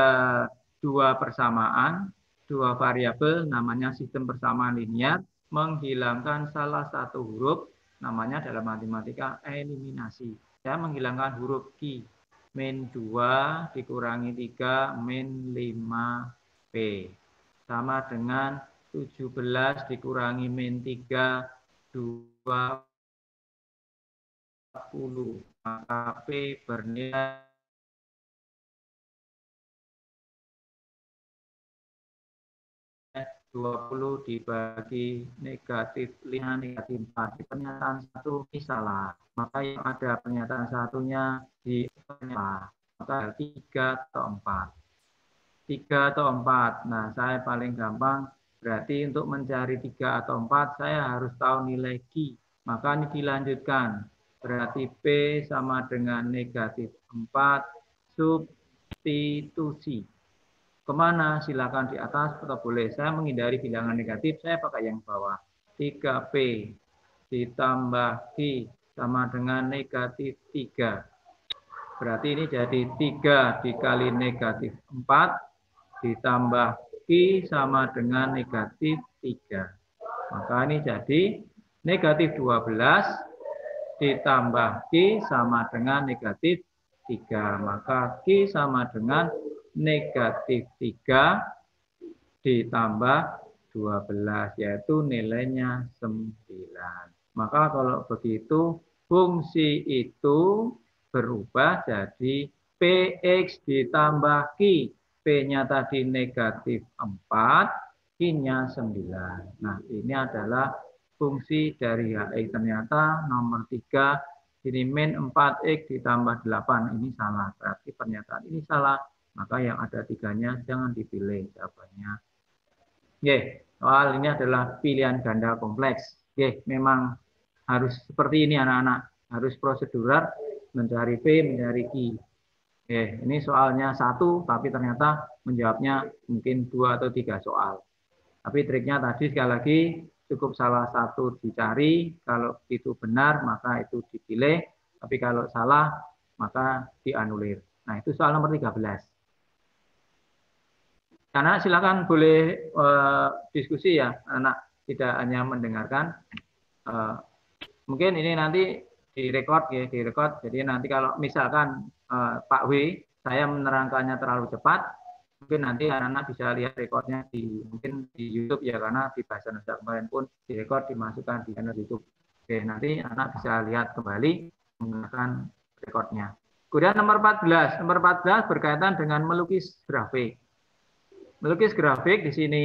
2 persamaan, 2 variabel, namanya sistem persamaan linear, menghilangkan salah satu huruf, namanya dalam matematika eliminasi. Saya menghilangkan huruf Q, min 2 dikurangi 3, min 5P. Sama dengan 17 dikurangi min 3, 2, 40, maka P bernilai 20 dibagi negatif 5, negatif 4. Di pernyataan 1 ini salah. Maka yang ada pernyataan satunya di salah. Maka 3 atau 4. 3 atau 4. Nah, saya paling gampang. Berarti untuk mencari 3 atau 4, saya harus tahu nilai Q. Maka ini dilanjutkan. Berarti P sama dengan negatif 4, substitusi. Kemana? Silakan di atas atau boleh. Saya menghindari bilangan negatif, saya pakai yang bawah. 3P ditambah Q sama dengan negatif 3. Berarti ini jadi 3 dikali negatif 4 ditambah Q sama dengan negatif 3. Maka ini jadi negatif 12 ditambah Q sama dengan negatif 3. Maka Q sama dengan negatif 3 ditambah 12, yaitu nilainya 9. Maka kalau begitu, fungsi itu berubah jadi PX ditambah Q. P-nya tadi negatif 4, Q-nya 9. Nah, ini adalah fungsi dari HX. Ternyata nomor 3 Ini min 4X ditambah 8. Ini salah. Berarti pernyataan ini salah. Maka yang ada 3-nya jangan dipilih jawabannya. Oke, soal ini adalah pilihan ganda kompleks. Oke, memang harus seperti ini anak-anak. Harus prosedural, mencari P, mencari Q. Oke, ini soalnya 1, tapi ternyata menjawabnya mungkin 2 atau 3 soal. Tapi triknya tadi sekali lagi, cukup salah satu dicari, kalau itu benar maka itu dipilih, tapi kalau salah maka dianulir. Nah, itu soal nomor 13. Karena silakan boleh diskusi ya, anak tidak hanya mendengarkan. Mungkin ini nanti direkod ya, direkod. Jadi nanti kalau misalkan Pak W, saya menerangkannya terlalu cepat, mungkin nanti anak-anak bisa lihat rekodnya mungkin di YouTube ya, karena di bahasa Indonesia kemarin pun direkod dimasukkan di channel YouTube. Oke, nanti anak bisa lihat kembali menggunakan rekodnya. Kemudian nomor 14. Nomor 14 berkaitan dengan melukis grafik. Melukis grafik di sini,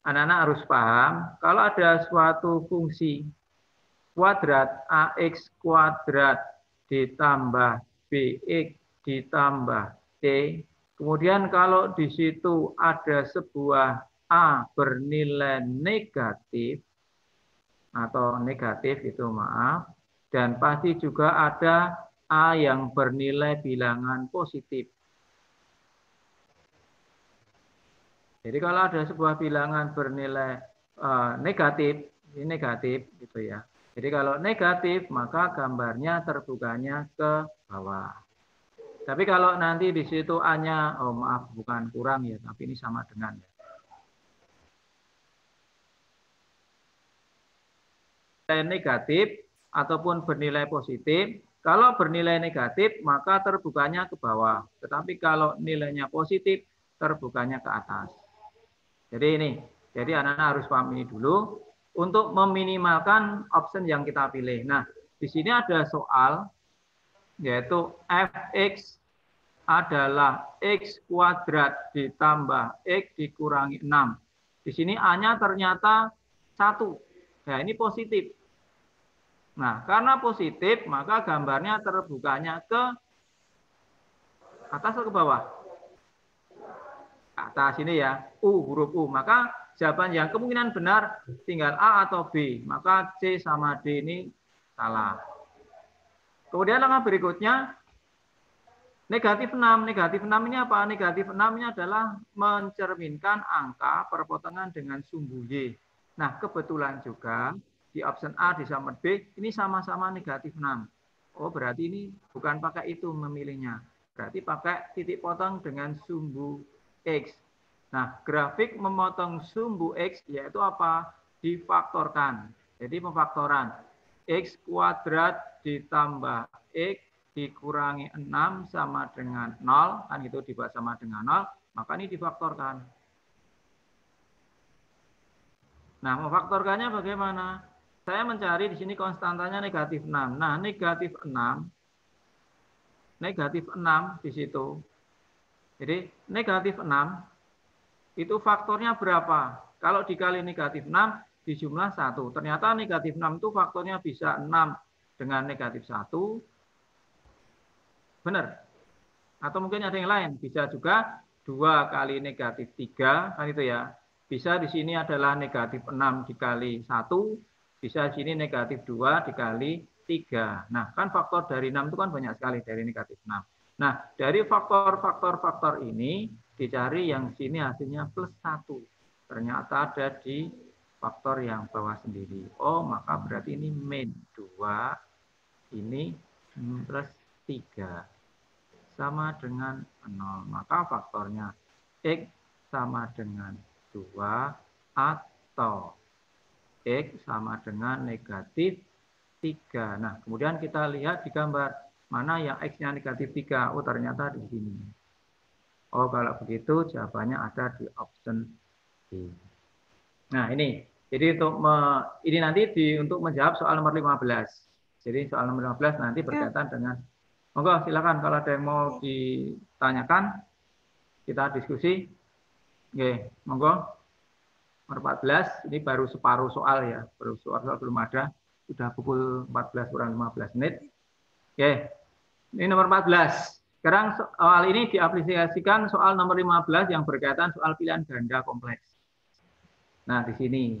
anak-anak harus paham, kalau ada suatu fungsi kuadrat AX kuadrat ditambah BX ditambah T, kemudian kalau di situ ada sebuah A bernilai negatif, atau negatif itu maaf, dan pasti juga ada A yang bernilai bilangan positif. Jadi kalau ada sebuah bilangan bernilai negatif, ini negatif gitu ya. Jadi kalau negatif maka gambarnya terbukanya ke bawah. Tapi kalau nanti di situ A-nya, oh maaf bukan kurang ya, tapi ini sama dengan ya. Nilai negatif ataupun bernilai positif, kalau bernilai negatif maka terbukanya ke bawah. Tetapi kalau nilainya positif terbukanya ke atas. Jadi ini, jadi anak-anak harus paham ini dulu untuk meminimalkan option yang kita pilih. Nah, di sini ada soal yaitu fx adalah x kuadrat ditambah x dikurangi 6. Di sini A-nya ternyata 1. Nah, ini positif. Nah, karena positif, maka gambarnya terbukanya ke atas atau ke bawah? Atas ini ya, huruf U. Maka jawaban yang kemungkinan benar tinggal A atau B. Maka C sama D ini salah. Kemudian langkah berikutnya, negatif 6. Negatif 6 ini apa? Negatif 6 ini adalah mencerminkan angka perpotongan dengan sumbu Y. Nah, kebetulan juga di option A di summer B ini sama-sama negatif 6. Oh, berarti ini bukan pakai itu memilihnya. Berarti pakai titik potong dengan sumbu X. Nah, grafik memotong sumbu X yaitu apa? Difaktorkan. Jadi pemfaktoran. X kuadrat ditambah X dikurangi 6 sama dengan 0. Kan itu dibuat sama dengan 0. Maka ini difaktorkan. Nah, memfaktorkannya bagaimana? Saya mencari di sini konstantanya negatif 6. Nah, negatif 6 di situ. Jadi negatif 6 itu faktornya berapa? Kalau dikali negatif 6 dijumlah 1. Ternyata negatif 6 itu faktornya bisa 6 dengan negatif 1. Benar? Atau mungkin ada yang lain. Bisa juga 2 kali negatif 3. Kan itu ya. Bisa di sini adalah negatif 6 dikali 1. Bisa di sini negatif 2 dikali 3. Nah, kan faktor dari 6 itu kan banyak sekali dari negatif 6. Nah, dari faktor-faktor ini dicari yang sini hasilnya plus 1. Ternyata ada di faktor yang bawah sendiri. Oh, maka berarti ini min 2, ini plus 3. Sama dengan 0. Maka faktornya X sama dengan 2 atau X sama dengan negatif 3. Nah, kemudian kita lihat di gambar. Mana yang X-nya negatif 3? Oh, ternyata di sini. Oh, kalau begitu jawabannya ada di option B. Nah, ini. Jadi ini nanti untuk menjawab soal nomor 15. Jadi soal nomor 15 nanti berkaitan dengan, monggo silakan kalau ada yang mau ditanyakan, kita diskusi. Oke, monggo. Nomor 14, ini baru separuh soal ya. Baru soal belum ada. Sudah pukul 14 kurang 15 menit. Oke, ini nomor 14. Sekarang soal ini diaplikasikan soal nomor 15 yang berkaitan soal pilihan ganda kompleks. Nah, di sini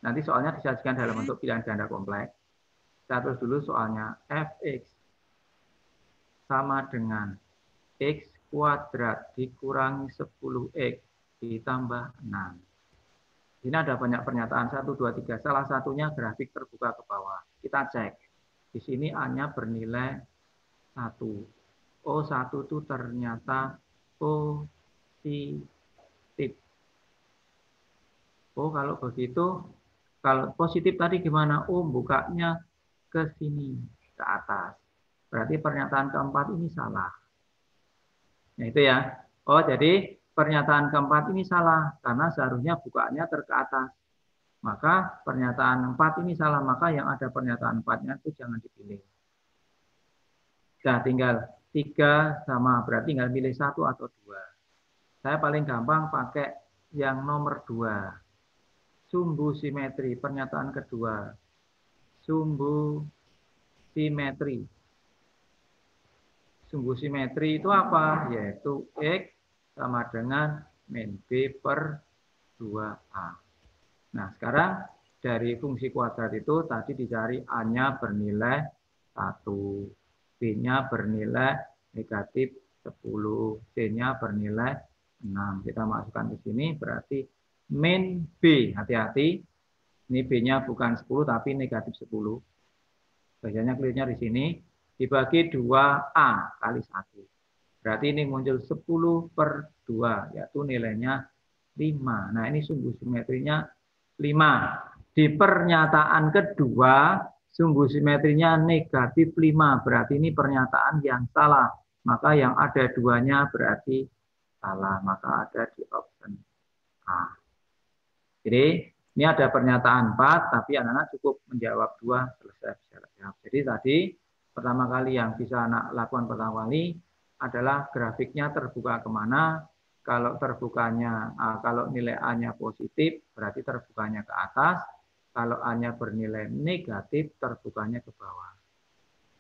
nanti soalnya disajikan dalam bentuk pilihan ganda kompleks. Kita terus dulu soalnya fx sama dengan x kuadrat dikurangi 10x ditambah 6. Ini ada banyak pernyataan 1, 2, 3. Salah satunya grafik terbuka ke bawah. Kita cek. Di sini A-nya bernilai 1. Oh, 1 itu ternyata positif. Oh, kalau begitu, kalau positif tadi gimana? Oh, bukanya ke sini, ke atas. Berarti pernyataan keempat ini salah. Nah, itu ya. Oh, jadi pernyataan keempat ini salah, karena seharusnya bukanya ke atas. Maka pernyataan 4 ini salah, maka yang ada pernyataan 4-nya itu jangan dipilih. Nah, tinggal 3 sama, berarti tinggal pilih 1 atau 2. Saya paling gampang pakai yang nomor 2. Sumbu simetri, pernyataan kedua. Sumbu simetri. Sumbu simetri itu apa? Yaitu X sama dengan min B per 2A. Nah, sekarang dari fungsi kuadrat itu tadi dicari A-nya bernilai 1. B-nya bernilai negatif 10, C-nya bernilai 6. Kita masukkan ke sini berarti min B. Hati-hati, ini B-nya bukan 10 tapi negatif 10. Biasanya clear-nya di sini dibagi 2A kali 1. Berarti ini muncul 10 per 2, yaitu nilainya 5. Nah, ini sumbu simetrinya 5. Di pernyataan kedua, sumbu simetrinya negatif 5. Berarti ini pernyataan yang salah. Maka yang ada 2-nya berarti salah. Maka ada di option A. Jadi ini ada pernyataan 4, tapi anak-anak cukup menjawab 2, selesai bisa jawab. Jadi tadi pertama kali yang bisa anak lakukan pertama kali adalah grafiknya terbuka kemana. Kalau terbukanya, kalau nilai A-nya positif, berarti terbukanya ke atas. Kalau A-nya bernilai negatif, terbukanya ke bawah.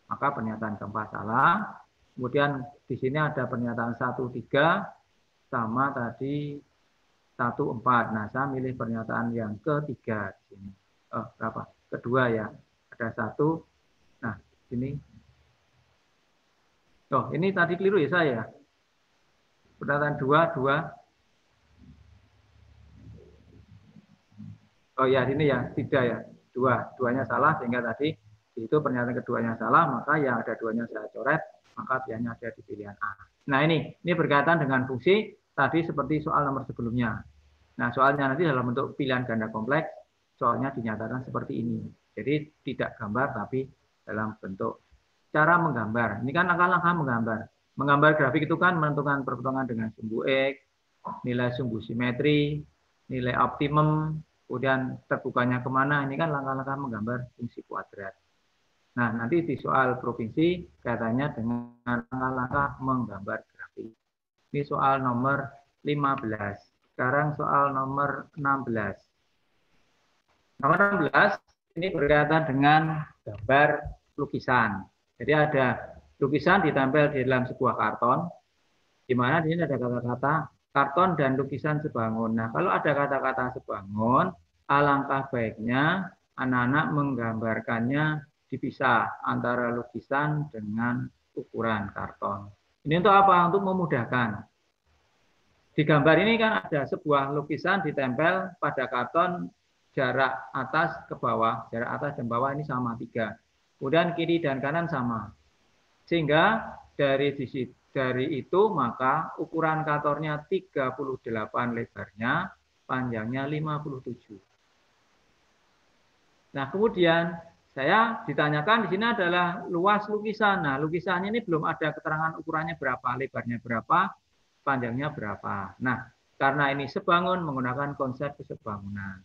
Maka pernyataan keempat salah. Kemudian di sini ada pernyataan 1, 3, sama tadi 1, 4. Nah, saya milih pernyataan yang ketiga di sini. Berapa? Kedua ya. Ada 1. Nah, ini. Oh, ini tadi keliru ya saya. Pernyataan 2, 2. Oh ya, ini ya, 3 ya. 2. 2-nya salah sehingga tadi itu pernyataan keduanya salah, maka yang ada 2-nya saya coret, maka biasanya ada di pilihan A. Nah, ini berkaitan dengan fungsi tadi seperti soal nomor sebelumnya. Nah, soalnya nanti dalam bentuk pilihan ganda kompleks, soalnya dinyatakan seperti ini. Jadi tidak gambar, tapi dalam bentuk cara menggambar. Ini kan langkah-langkah menggambar. Menggambar grafik itu kan menentukan perpotongan dengan sumbu X, nilai sumbu simetri, nilai optimum, kemudian terbukanya kemana. Ini kan langkah-langkah menggambar fungsi kuadrat. Nah, nanti di soal provinsi kaitannya dengan langkah-langkah menggambar grafik. Ini soal nomor 15. Sekarang soal nomor 16. Nomor 16 ini berkaitan dengan gambar lukisan. Jadi ada lukisan ditempel di dalam sebuah karton, di mana di sini ada kata-kata karton dan lukisan sebangun. Nah, kalau ada kata-kata sebangun, alangkah baiknya anak-anak menggambarkannya dipisah antara lukisan dengan ukuran karton. Ini untuk apa? Untuk memudahkan. Di gambar ini kan ada sebuah lukisan ditempel pada karton jarak atas ke bawah. Jarak atas dan bawah ini sama 3. Kemudian kiri dan kanan sama. Sehingga dari itu maka ukuran kartonnya 38 lebarnya, panjangnya 57. Nah, kemudian saya ditanyakan di sini adalah luas lukisan. Nah, lukisannya ini belum ada keterangan ukurannya berapa, lebarnya berapa, panjangnya berapa. Nah, karena ini sebangun menggunakan konsep kesebangunan.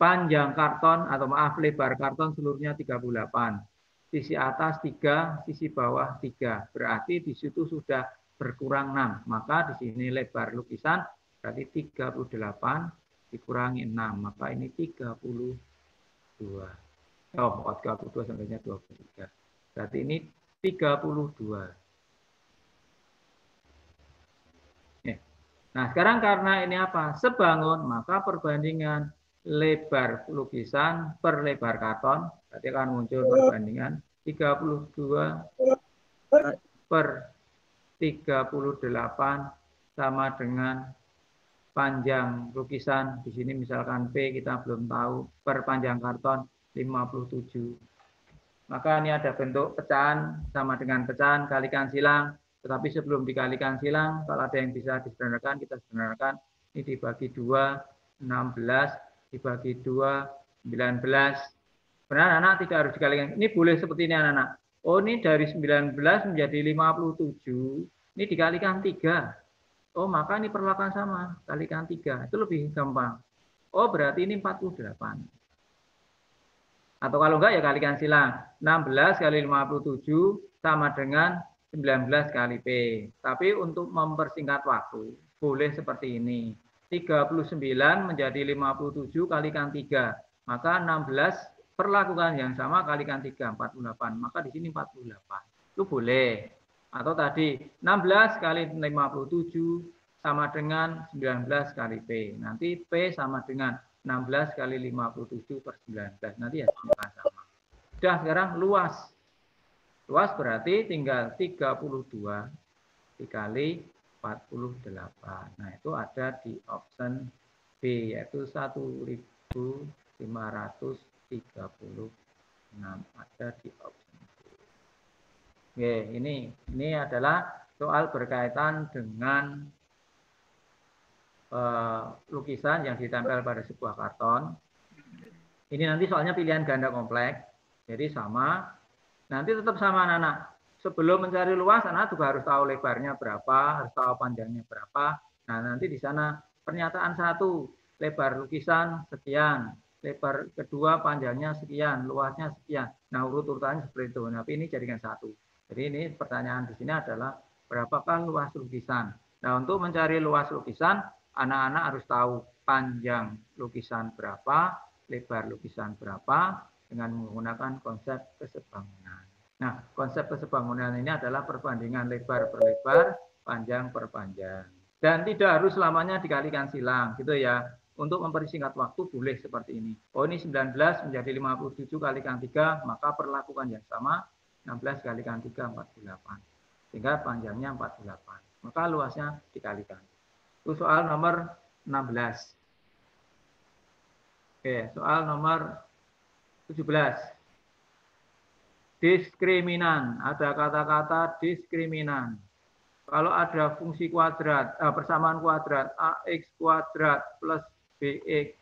Panjang karton atau maaf lebar karton seluruhnya 38. Sisi atas 3, sisi bawah 3. Berarti di situ sudah berkurang 6. Maka di sini lebar lukisan berarti 38 dikurangi 6. Maka ini 32. Oh, 32 sampainya 23. Berarti ini 32. Nah, sekarang karena ini apa? Sebangun, maka perbandingan lebar lukisan per lebar karton, berarti akan muncul perbandingan 32 per 38 sama dengan panjang lukisan. Di sini misalkan P kita belum tahu, per panjang karton 57. Maka ini ada bentuk pecahan sama dengan pecahan kalikan silang. Tetapi sebelum dikalikan silang, kalau ada yang bisa disederhanakan, kita sederhanakan. Ini dibagi 2, 16, dibagi 2, 19. Benar, anak tidak harus dikalikan. Ini boleh seperti ini, anak-anak. Oh, ini dari 19 menjadi 57. Ini dikalikan 3. Oh, maka ini perlakuan sama. Kalikan 3. Itu lebih gampang. Oh, berarti ini 48. Atau kalau enggak ya kalikan silang. 16 kali 57 sama dengan 19 kali P. Tapi untuk mempersingkat waktu, boleh seperti ini. 39 menjadi 57 kalikan 3. Maka 16 perlakukan yang sama kalikan 3, 48. Maka di sini 48. Itu boleh. Atau tadi 16 kali 57 sama dengan 19 kali P. Nanti P sama dengan 16 kali 57 per 19. Nanti ya sama. Sudah, sekarang luas. Luas berarti tinggal 32 dikali 48. Nah, itu ada di option B, yaitu 1536. Ada di option B. Oke, ini adalah soal berkaitan dengan lukisan yang ditempel pada sebuah karton. Ini nanti soalnya pilihan ganda kompleks, jadi sama. Nanti tetap sama anak-anak. Sebelum mencari luas, anak juga harus tahu lebarnya berapa, harus tahu panjangnya berapa. Nah, nanti di sana pernyataan 1, lebar lukisan sekian, lebar kedua panjangnya sekian, luasnya sekian. Nah, urut-urutannya seperti itu. Tapi ini jadikan 1. Jadi ini pertanyaan di sini adalah berapakah luas lukisan. Nah, untuk mencari luas lukisan, anak-anak harus tahu panjang lukisan berapa, lebar lukisan berapa, dengan menggunakan konsep kesebangunan. Nah, konsep kesebangunan ini adalah perbandingan lebar per lebar, panjang per panjang. Dan tidak harus selamanya dikalikan silang, gitu ya. Untuk mempersingkat waktu boleh seperti ini. Oh, ini 19 menjadi 57 kalikan 3, maka perlakukan yang sama, 16 kalikan 3, 48. Sehingga panjangnya 48. Maka luasnya dikalikan. Itu soal nomor 16. Oke, soal nomor 17. Diskriminan. Ada kata-kata diskriminan. Kalau ada fungsi kuadrat, persamaan kuadrat AX kuadrat plus BX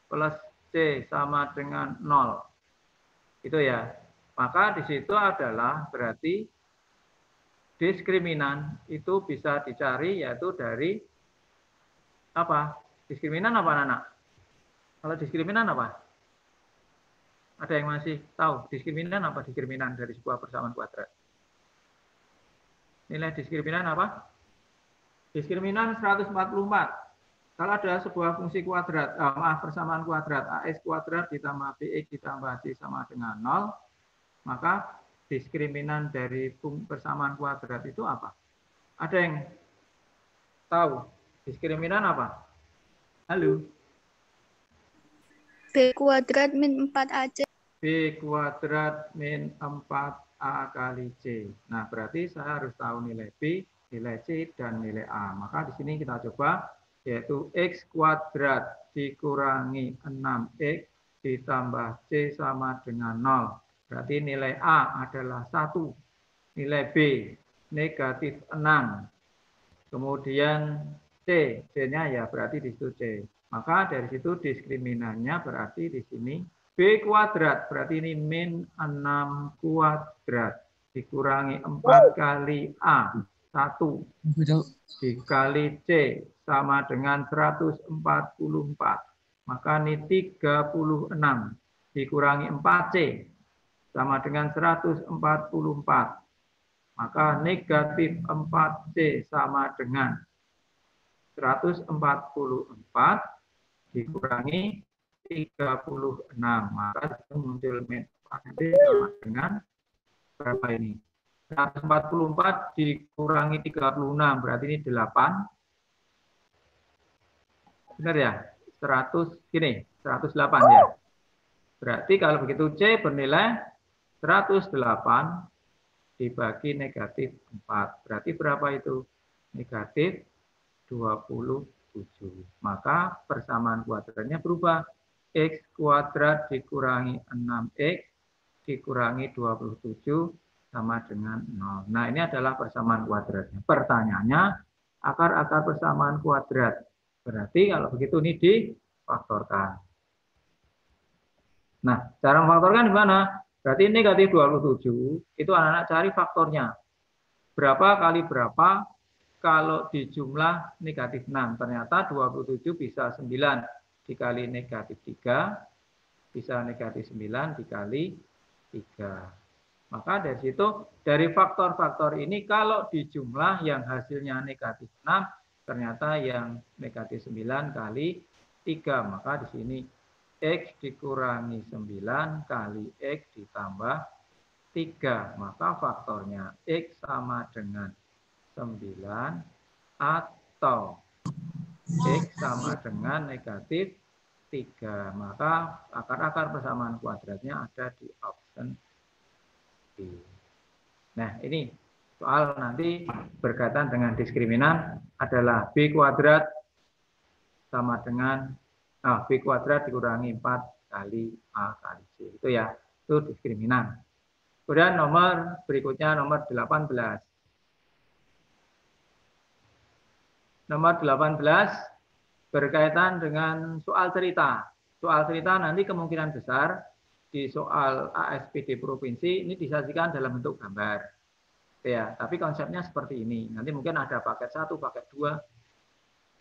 plus C sama dengan 0. Itu ya. Maka di situ adalah berarti diskriminan itu bisa dicari yaitu dari apa? Diskriminan apa, anak? Kalau diskriminan apa? Ada yang masih tahu diskriminan apa? Diskriminan dari sebuah persamaan kuadrat. Nilai diskriminan apa? Diskriminan 144. Kalau ada sebuah fungsi kuadrat, persamaan kuadrat AX kuadrat ditambah BX ditambah C sama dengan 0, maka diskriminan dari persamaan kuadrat itu apa? Ada yang tahu diskriminan apa? Halo? B kuadrat min 4AC. B kuadrat min 4A kali C. Nah, berarti saya harus tahu nilai B, nilai C, dan nilai A. Maka di sini kita coba, yaitu X kuadrat dikurangi 6X ditambah C sama dengan 0. Berarti nilai A adalah 1. Nilai B negatif 6. Kemudian C, C-nya ya berarti di situ C. Maka dari situ diskriminannya berarti di sini B kuadrat, berarti ini min 6 kuadrat dikurangi 4 kali A, 1 dikali C sama dengan 144. Maka ini 36 dikurangi 4C sama dengan 144. Maka negatif 4C sama dengan 144 dikurangi 36, maka itu muncul min 4C sama dengan berapa ini? 144 dikurangi 36, berarti ini 8. Benar ya? 100, gini, 108 ya. Berarti kalau begitu C bernilai 108 dibagi negatif 4. Berarti berapa itu? Negatif 27. Maka persamaan kuadratnya berubah. X kuadrat dikurangi 6X dikurangi 27 sama dengan 0. Nah, ini adalah persamaan kuadratnya. Pertanyaannya, akar-akar persamaan kuadrat. Berarti kalau begitu ini difaktorkan. Nah, cara memfaktorkan gimana? Berarti negatif 27, itu anak-anak cari faktornya. Berapa kali berapa kalau dijumlah negatif 6? Ternyata 27 bisa 9 dikali negatif 3, bisa negatif 9 dikali 3. Maka dari situ, dari faktor-faktor ini kalau dijumlah yang hasilnya negatif 6, ternyata yang negatif 9 kali 3. Maka di sini X dikurangi 9 kali X ditambah 3. Maka faktornya X sama dengan 9 atau X sama dengan negatif 3. Maka akar-akar persamaan kuadratnya ada di option B. Nah, ini soal nanti berkaitan dengan diskriminan adalah B kuadrat sama dengan B kuadrat dikurangi 4 kali A kali C. Itu ya, itu diskriminan. Kemudian nomor berikutnya nomor 18. Nomor 18 berkaitan dengan soal cerita. Soal cerita nanti kemungkinan besar di soal ASPD provinsi ini disajikan dalam bentuk gambar. Ya, tapi konsepnya seperti ini. Nanti mungkin ada paket 1, paket 2.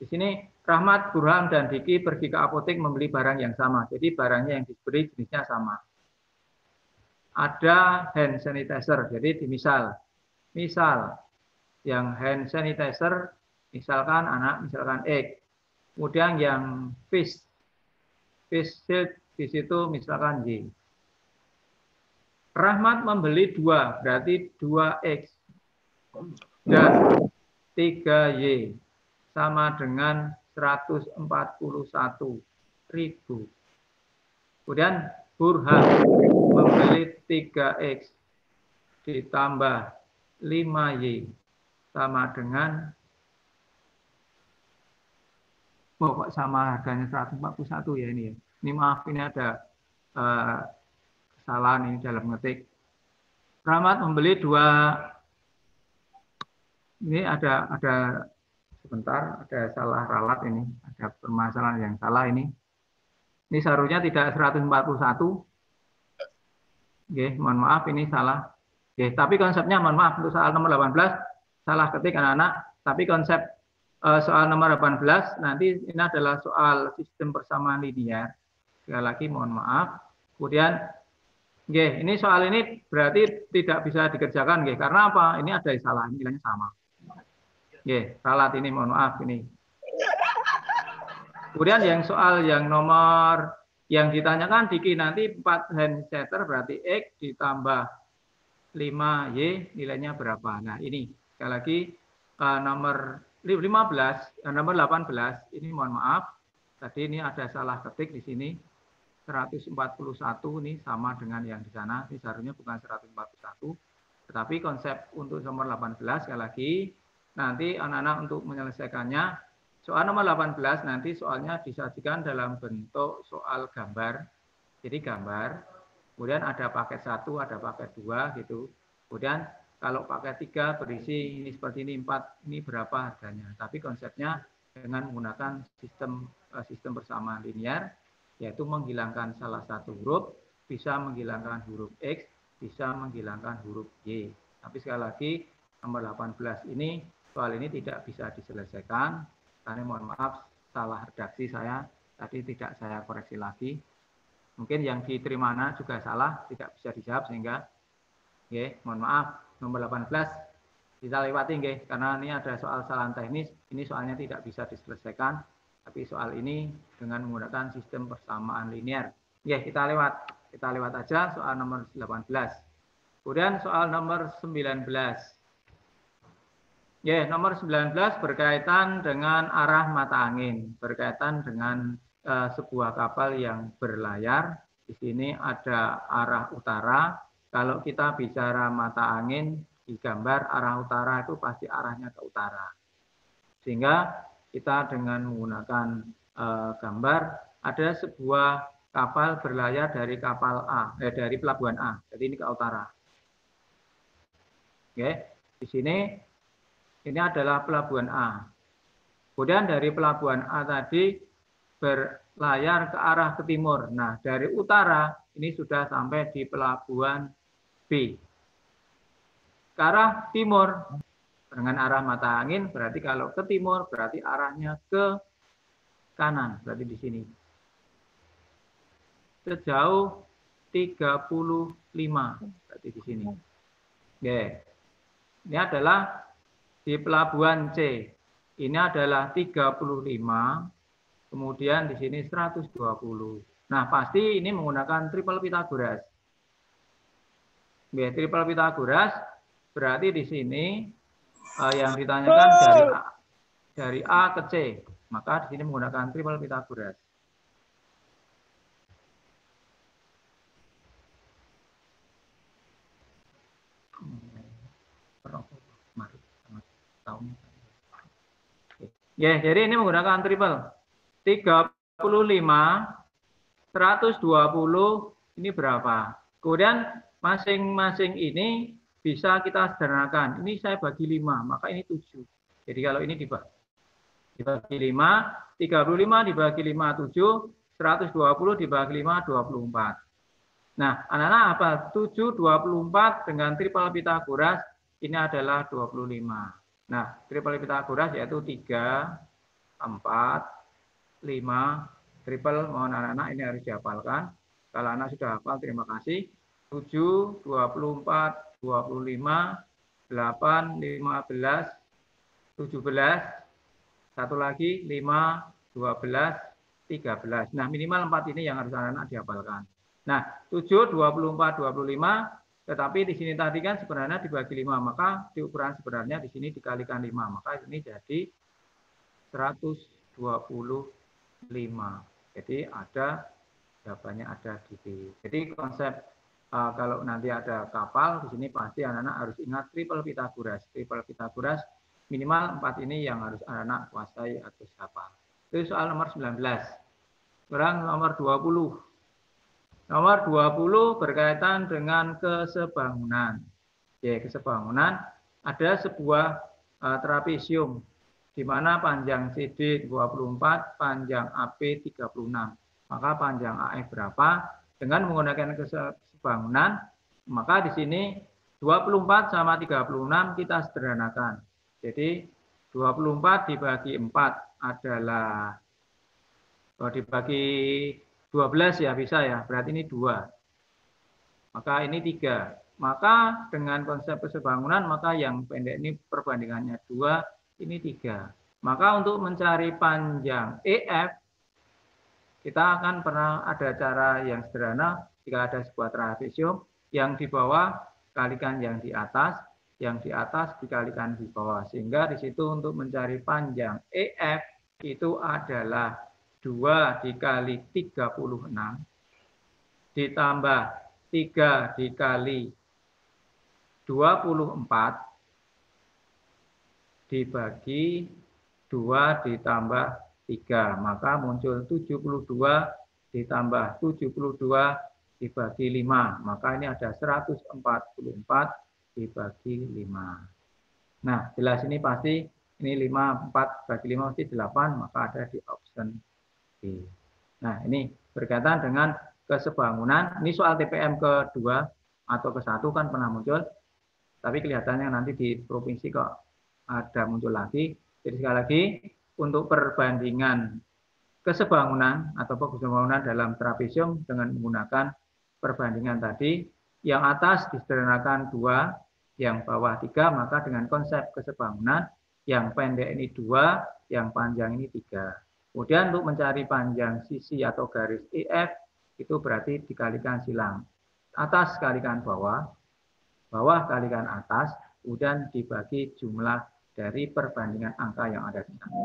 Di sini Rahmat, Burhan, dan Diki pergi ke apotek membeli barang yang sama. Jadi barangnya yang dibeli jenisnya sama. Ada hand sanitizer. Jadi misal yang hand sanitizer misalkan misalkan X. Kemudian yang face shield di situ misalkan Y. Rahmat membeli 2, berarti 2X dan 3Y sama dengan 141.000. Kemudian Burhan membeli 3X ditambah 5Y sama dengan kok sama harganya 141 ya ini ya. Ini maaf, ini ada kesalahan ini dalam ngetik. Rahmat membeli 2. Ini ada sebentar, ada salah ralat ini, ada permasalahan yang salah ini. Ini seharusnya tidak 141. Oke, mohon maaf ini salah. Oke, tapi konsepnya mohon maaf untuk soal nomor 18 salah ketik anak-anak, tapi konsep soal nomor 18 nanti ini adalah soal sistem persamaan linear. Sekali lagi mohon maaf. Kemudian ini soal ini berarti tidak bisa dikerjakan karena apa? Ini ada salah, nilainya sama. Ralat ini mohon maaf ini. Kemudian yang soal yang nomor yang ditanyakan Diki nanti 4 hand setter berarti X ditambah 5Y nilainya berapa? Nah, ini sekali lagi nomor 18 ini mohon maaf. Tadi ini ada salah ketik di sini. 141 ini sama dengan yang di sana. Ini seharusnya bukan 141. Tetapi konsep untuk nomor 18 sekali lagi nanti anak-anak untuk menyelesaikannya soal nomor 18 nanti soalnya disajikan dalam bentuk soal gambar. Jadi gambar. Kemudian ada paket 1, ada paket 2 gitu. Kemudian kalau paket 3 berisi ini seperti ini 4, ini berapa harganya. Tapi konsepnya dengan menggunakan sistem persamaan linear, yaitu menghilangkan salah satu huruf, bisa menghilangkan huruf X, bisa menghilangkan huruf Y. Tapi sekali lagi, nomor 18 ini, soal ini tidak bisa diselesaikan, karena mohon maaf, salah redaksi saya, tadi tidak saya koreksi lagi. Mungkin yang diterima juga salah, tidak bisa dijawab, sehingga, mohon maaf, nomor 18, kita lewati, karena ini ada soal kesalahan teknis, ini soalnya tidak bisa diselesaikan, tapi soal ini dengan menggunakan sistem persamaan linear. Kita lewat aja soal nomor 18. Kemudian soal nomor 19. Ya, nomor 19 berkaitan dengan arah mata angin, berkaitan dengan sebuah kapal yang berlayar. Di sini ada arah utara. Kalau kita bicara mata angin, di gambar arah utara itu pasti arahnya ke utara. Sehingga kita dengan menggunakan gambar ada sebuah kapal berlayar dari kapal dari pelabuhan A. Jadi ini ke utara. Oke, di sini ini adalah pelabuhan A. Kemudian dari pelabuhan A tadi berlayar ke arah ke timur. Nah, dari utara ini sudah sampai di pelabuhan B. Ke arah timur dengan arah mata angin, berarti kalau ke timur berarti arahnya ke kanan, berarti di sini. Sejauh 35, berarti di sini. Oke. Ini adalah di pelabuhan C. Ini adalah 35, kemudian di sini 120. Nah, pasti ini menggunakan triple Pythagoras. Oke, triple Pythagoras berarti di sini yang ditanyakan dari A ke C. Maka di sini menggunakan triple Pythagoras. Ya, jadi ini menggunakan triple. 35, 120, ini berapa? Kemudian masing-masing ini bisa kita sederhanakan. Ini saya bagi 5, maka ini 7. Jadi kalau ini dibagi 5, 35 dibagi 5, 7, 120 dibagi 5, 24. Nah, anak-anak apa? 7, 24 dengan triple Pythagoras ini adalah 25. Nah, triple Pythagoras yaitu 3, 4, 5, triple, mohon anak-anak ini harus dihafalkan. Kalau anak sudah hafal, terima kasih. 7, 24, 25, 8, 15, 17, satu lagi 5, 12, 13. Nah, minimal 4 ini yang harus anak-anak dihafalkan. Nah, 7, 24, 25, tetapi di sini tadi kan sebenarnya dibagi 5, maka di ukuran sebenarnya di sini dikalikan 5, maka ini jadi 125. Jadi ada jawabannya ada di B. Jadi konsep kalau nanti ada kapal di sini pasti anak-anak harus ingat triple Pythagoras. Triple Pythagoras minimal 4 ini yang harus anak-anak kuasai atau hafal. Itu soal nomor 19. Sekarang nomor 20. Nomor 20 berkaitan dengan kesebangunan. Ya, kesebangunan ada sebuah trapesium di mana panjang CD 24, panjang AP 36. Maka panjang AF berapa? Dengan menggunakan kesebangunan, maka di sini 24 sama 36 kita sederhanakan. Jadi 24 dibagi 4 adalah dibagi 12 ya bisa ya, berarti ini 2. Maka ini 3. Maka dengan konsep kesebangunan, maka yang pendek ini perbandingannya 2, ini 3. Maka untuk mencari panjang EF, kita akan pernah ada cara yang sederhana. Jika ada sebuah trapesium, yang di bawah kalikan yang di atas dikalikan di bawah. Sehingga di situ untuk mencari panjang EF itu adalah 2 dikali 36 ditambah 3 dikali 24 dibagi 2 ditambah 3. Maka muncul 72 ditambah 72 dibagi 5. Maka ini ada 144 dibagi 5. Nah, jelas ini pasti ini 5, 4 bagi 5 pasti 8. Maka ada di option B. Nah, ini berkaitan dengan kesebangunan. Ini soal TPM kedua atau ke-1 kan pernah muncul. Tapi kelihatannya nanti di provinsi kok ada muncul lagi. Jadi sekali lagi, untuk perbandingan kesebangunan atau kesebangunan dalam trapesium dengan menggunakan perbandingan tadi, yang atas disederhanakan 2, yang bawah 3, maka dengan konsep kesebangunan, yang pendek ini 2, yang panjang ini 3. Kemudian untuk mencari panjang sisi atau garis EF, itu berarti dikalikan silang. Atas kalikan bawah, bawah kalikan atas, kemudian dibagi jumlah dari perbandingan angka yang ada di sana.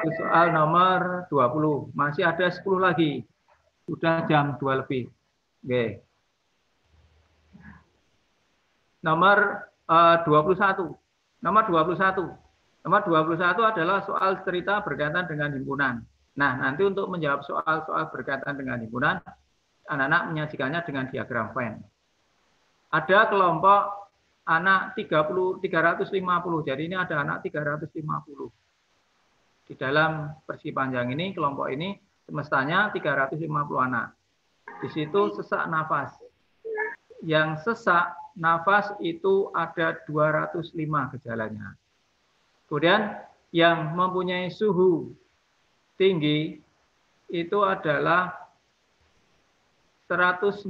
Itu soal nomor 20. Masih ada 10 lagi. Sudah jam 2 lebih. Oke. Nomor 21. Nomor 21. Nomor 21 adalah soal cerita berkaitan dengan himpunan. Nah, nanti untuk menjawab soal-soal berkaitan dengan himpunan, anak-anak menyajikannya dengan diagram Venn. Ada kelompok anak 350. Jadi ini ada anak 350. Di dalam persegi panjang ini, kelompok ini semestanya 350 anak. Di situ sesak nafas. Yang sesak nafas itu ada 205 gejalanya. Kemudian yang mempunyai suhu tinggi itu adalah 190.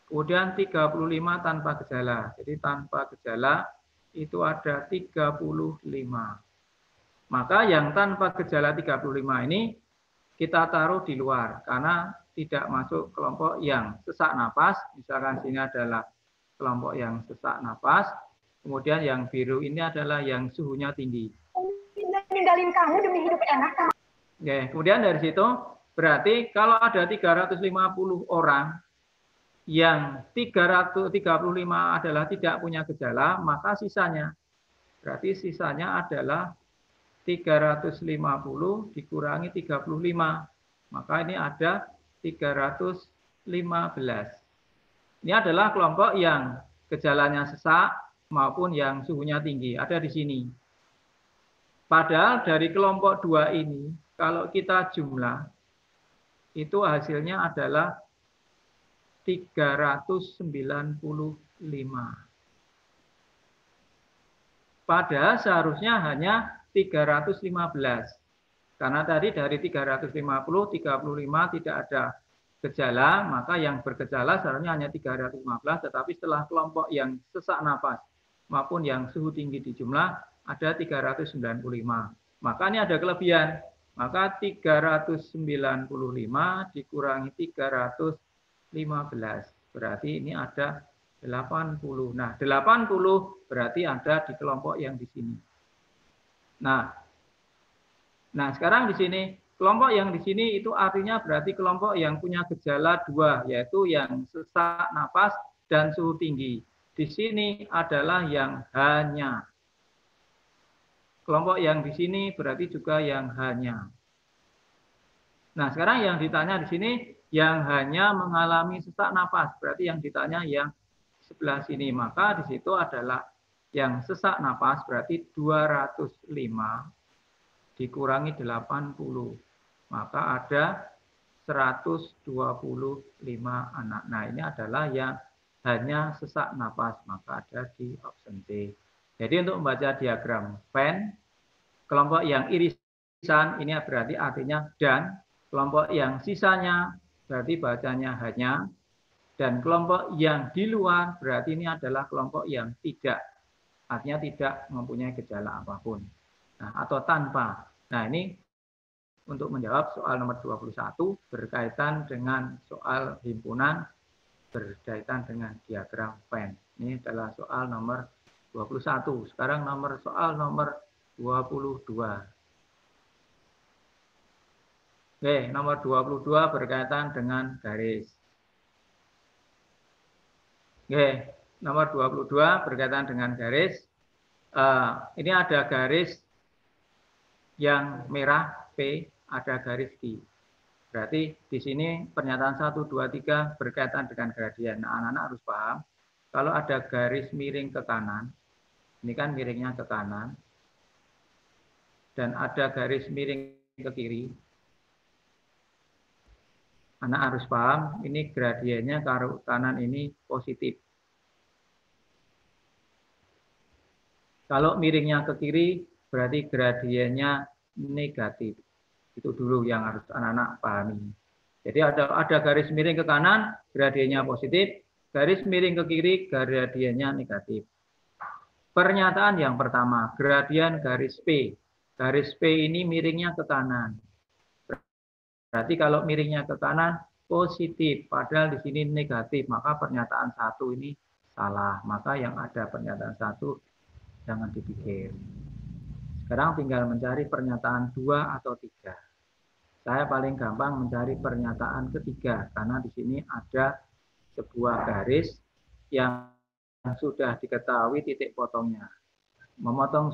Kemudian 35 tanpa gejala. Jadi tanpa gejala itu ada 35. Maka yang tanpa gejala 35 ini kita taruh di luar karena tidak masuk kelompok yang sesak napas. Misalkan sini adalah kelompok yang sesak napas. Kemudian yang biru ini adalah yang suhunya tinggi. Ninggalin kamu demi hidup enak. Oke, kemudian dari situ berarti kalau ada 350 orang yang 335 adalah tidak punya gejala, maka sisanya berarti sisanya adalah 350 dikurangi 35. Maka ini ada 315. Ini adalah kelompok yang gejalanya sesak maupun yang suhunya tinggi. Ada di sini. Padahal dari kelompok 2 ini, kalau kita jumlah, itu hasilnya adalah 395. Padahal seharusnya hanya 315. Karena tadi dari 350, 35 tidak ada gejala, maka yang bergejala seharusnya hanya 315, tetapi setelah kelompok yang sesak napas maupun yang suhu tinggi di jumlah ada 395. Maka ini ada kelebihan. Maka 395 dikurangi 315. Berarti ini ada 80. Nah, 80 berarti ada di kelompok yang di sini. Nah, sekarang di sini kelompok yang di sini itu artinya berarti kelompok yang punya gejala 2, yaitu yang sesak napas dan suhu tinggi. Di sini adalah yang hanya. Kelompok yang di sini berarti juga yang hanya. Nah, sekarang yang ditanya di sini yang hanya mengalami sesak napas, berarti yang ditanya yang sebelah sini. Maka di situ adalah yang sesak napas berarti 205 dikurangi 80. Maka ada 125 anak. Nah, ini adalah yang hanya sesak napas. Maka ada di option C. Jadi untuk membaca diagram Venn, kelompok yang irisan ini berarti artinya dan, kelompok yang sisanya berarti bacanya hanya, dan kelompok yang di luar berarti ini adalah kelompok yang tidak. Artinya tidak mempunyai gejala apapun. Nah, atau tanpa. Nah, ini untuk menjawab soal nomor 21 berkaitan dengan soal himpunan berkaitan dengan diagram Venn. Ini adalah soal nomor 21. Sekarang soal nomor 22. Oke, nomor 22 berkaitan dengan garis. Oke. Nomor 22 berkaitan dengan garis. Ini ada garis yang merah P, ada garis Q. Berarti di sini pernyataan 1, 2, 3 berkaitan dengan gradien. Nah, anak-anak harus paham, kalau ada garis miring ke kanan, ini kan miringnya ke kanan, dan ada garis miring ke kiri, anak harus paham, ini gradiennya ke kanan ini positif. Kalau miringnya ke kiri, berarti gradiennya negatif. Itu dulu yang harus anak-anak pahami. Jadi ada garis miring ke kanan, gradiennya positif. Garis miring ke kiri, gradiennya negatif. Pernyataan yang pertama, gradien garis P. Garis P ini miringnya ke kanan. Berarti kalau miringnya ke kanan, positif, padahal di sini negatif, maka pernyataan 1 ini salah. Maka yang ada pernyataan 1 jangan dipikir. Sekarang tinggal mencari pernyataan 2 atau 3. Saya paling gampang mencari pernyataan ketiga, karena di sini ada sebuah garis yang sudah diketahui titik potongnya. Memotong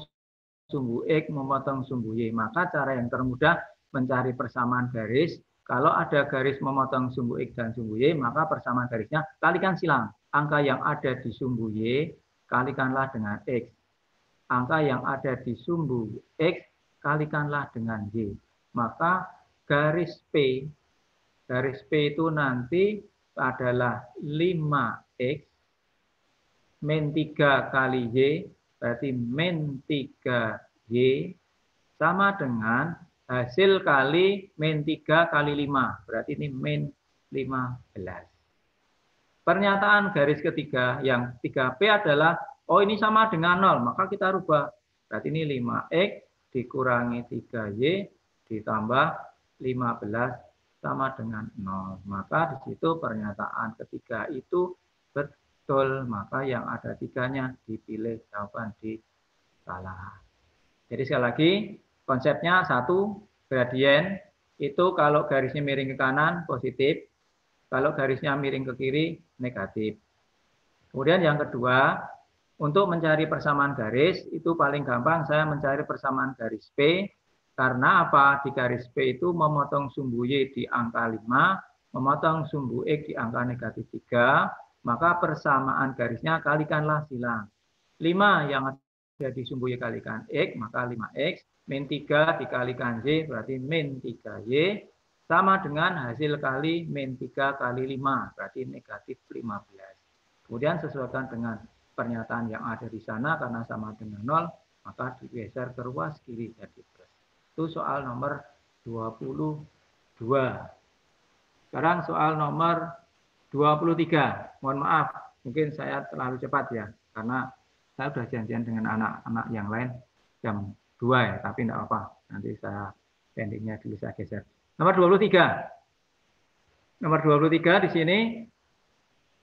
sumbu X, memotong sumbu Y. Maka cara yang termudah mencari persamaan garis, kalau ada garis memotong sumbu X dan sumbu Y, maka persamaan garisnya kalikan silang. Angka yang ada di sumbu Y, kalikanlah dengan X. Angka yang ada di sumbu X, kalikanlah dengan Y. Maka garis P itu nanti adalah 5X min 3 kali Y, berarti min 3Y, sama dengan hasil kali min 3 kali 5, berarti ini min 15. Pernyataan garis ketiga yang 3P adalah, oh ini sama dengan 0, maka kita rubah. Berarti ini 5X dikurangi 3Y ditambah 15 sama dengan 0. Maka di situ pernyataan ketiga itu betul. Maka yang ada 3-nya dipilih, jawaban di salah. Jadi sekali lagi, konsepnya 1, gradien itu kalau garisnya miring ke kanan positif, kalau garisnya miring ke kiri negatif. Kemudian yang kedua, untuk mencari persamaan garis itu paling gampang saya mencari persamaan garis P. Karena apa? Di garis P itu memotong sumbu Y di angka 5, memotong sumbu X di angka negatif 3, maka persamaan garisnya kalikanlah silang. 5 yang ada di sumbu Y kalikan X, maka 5X, min 3 dikalikan Y, berarti min 3Y, sama dengan hasil kali min 3 kali 5, berarti negatif 15. Kemudian sesuaikan dengan pernyataan yang ada di sana, karena sama dengan 0, maka digeser ke ruas kiri jadi plus. Itu soal nomor 22. Sekarang soal nomor 23. Mohon maaf, mungkin saya terlalu cepat ya, karena saya sudah janjian dengan anak-anak yang lain jam 2 ya, tapi tidak apa-apa. Nanti saya pendingnya dulu saya geser. Nomor 23. Nomor 23 di sini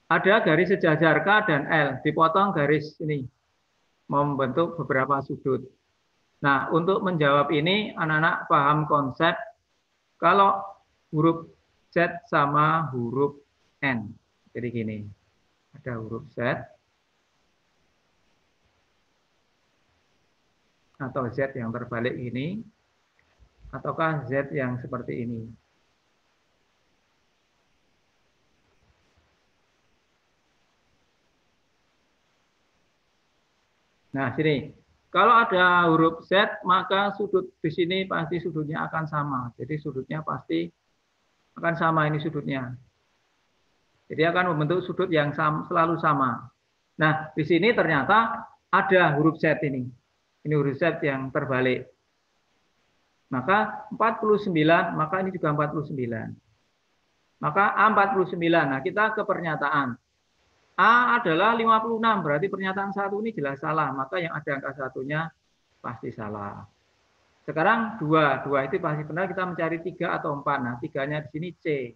ada garis sejajar K dan L, dipotong garis ini membentuk beberapa sudut. Nah, untuk menjawab ini, anak-anak paham konsep kalau huruf Z sama huruf N. Jadi gini, ada huruf Z atau Z yang terbalik ini, ataukah Z yang seperti ini. Nah, sini. Kalau ada huruf Z, maka sudut di sini pasti sudutnya akan sama. Jadi sudutnya pasti akan sama, ini sudutnya. Jadi akan membentuk sudut yang selalu sama. Nah, di sini ternyata ada huruf Z ini. Ini huruf Z yang terbalik. Maka 49, maka ini juga 49. Maka A49. Nah, kita ke pernyataan. A adalah 56, berarti pernyataan 1 ini jelas salah, maka yang ada angka satunya pasti salah. Sekarang 2 itu pasti benar, kita mencari 3 atau 4. Nah, 3-nya di sini C.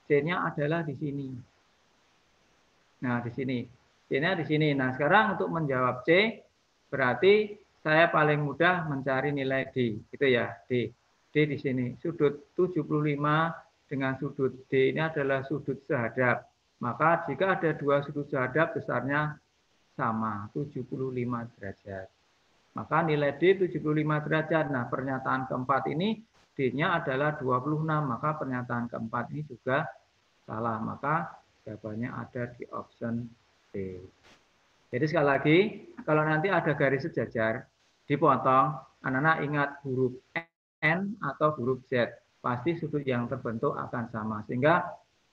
C-nya adalah di sini. Nah, di sini. C-nya di sini. Nah, sekarang untuk menjawab C, berarti saya paling mudah mencari nilai D, gitu ya, D. D di sini. Sudut 75 dengan sudut D ini adalah sudut sehadap. Maka jika ada 2 sudut sehadap besarnya sama, 75 derajat. Maka nilai D 75 derajat. Nah, pernyataan keempat ini D-nya adalah 26, maka pernyataan keempat ini juga salah. Maka jawabannya ada di option D. Jadi sekali lagi, kalau nanti ada garis sejajar, dipotong, anak-anak ingat huruf N atau huruf Z. Pasti sudut yang terbentuk akan sama. Sehingga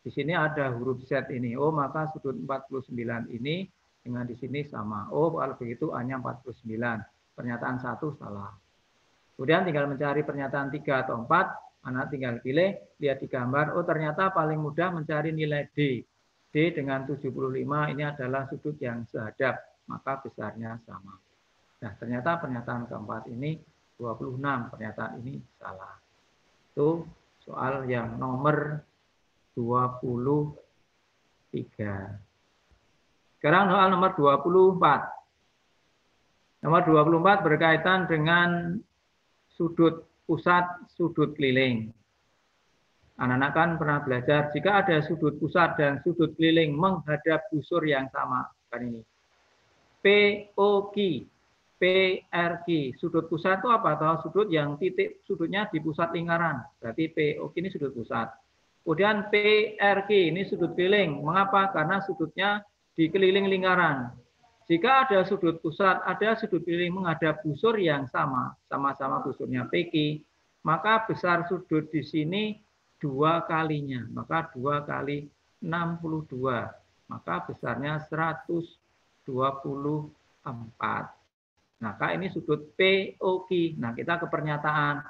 di sini ada huruf Z ini. Oh, maka sudut 49 ini dengan di sini sama. Oh, kalau begitu hanya 49. Pernyataan 1 salah. Kemudian tinggal mencari pernyataan 3 atau 4. Anak tinggal pilih, lihat di gambar. Oh, ternyata paling mudah mencari nilai D. D dengan 75 ini adalah sudut yang sehadap. Maka besarnya sama. Nah, ternyata pernyataan keempat ini 26. Pernyataan ini salah. Itu soal yang nomor 23. Sekarang soal nomor 24. Nomor 24 berkaitan dengan sudut pusat, sudut keliling. Anak-anak kan pernah belajar, jika ada sudut pusat dan sudut keliling menghadap busur yang sama. Kan ini. POQ, PRQ. Sudut pusat itu apa? Atau sudut yang titik sudutnya di pusat lingkaran. Berarti POQ ini sudut pusat. Kemudian PRQ ini sudut keliling. Mengapa? Karena sudutnya di keliling lingkaran. Jika ada sudut pusat, ada sudut keliling menghadap busur yang sama, sama-sama busurnya PQ, maka besar sudut di sini 2 kalinya, maka 2 kali 62, maka besarnya 124. Maka ini sudut POQ. Nah, kita ke pernyataan.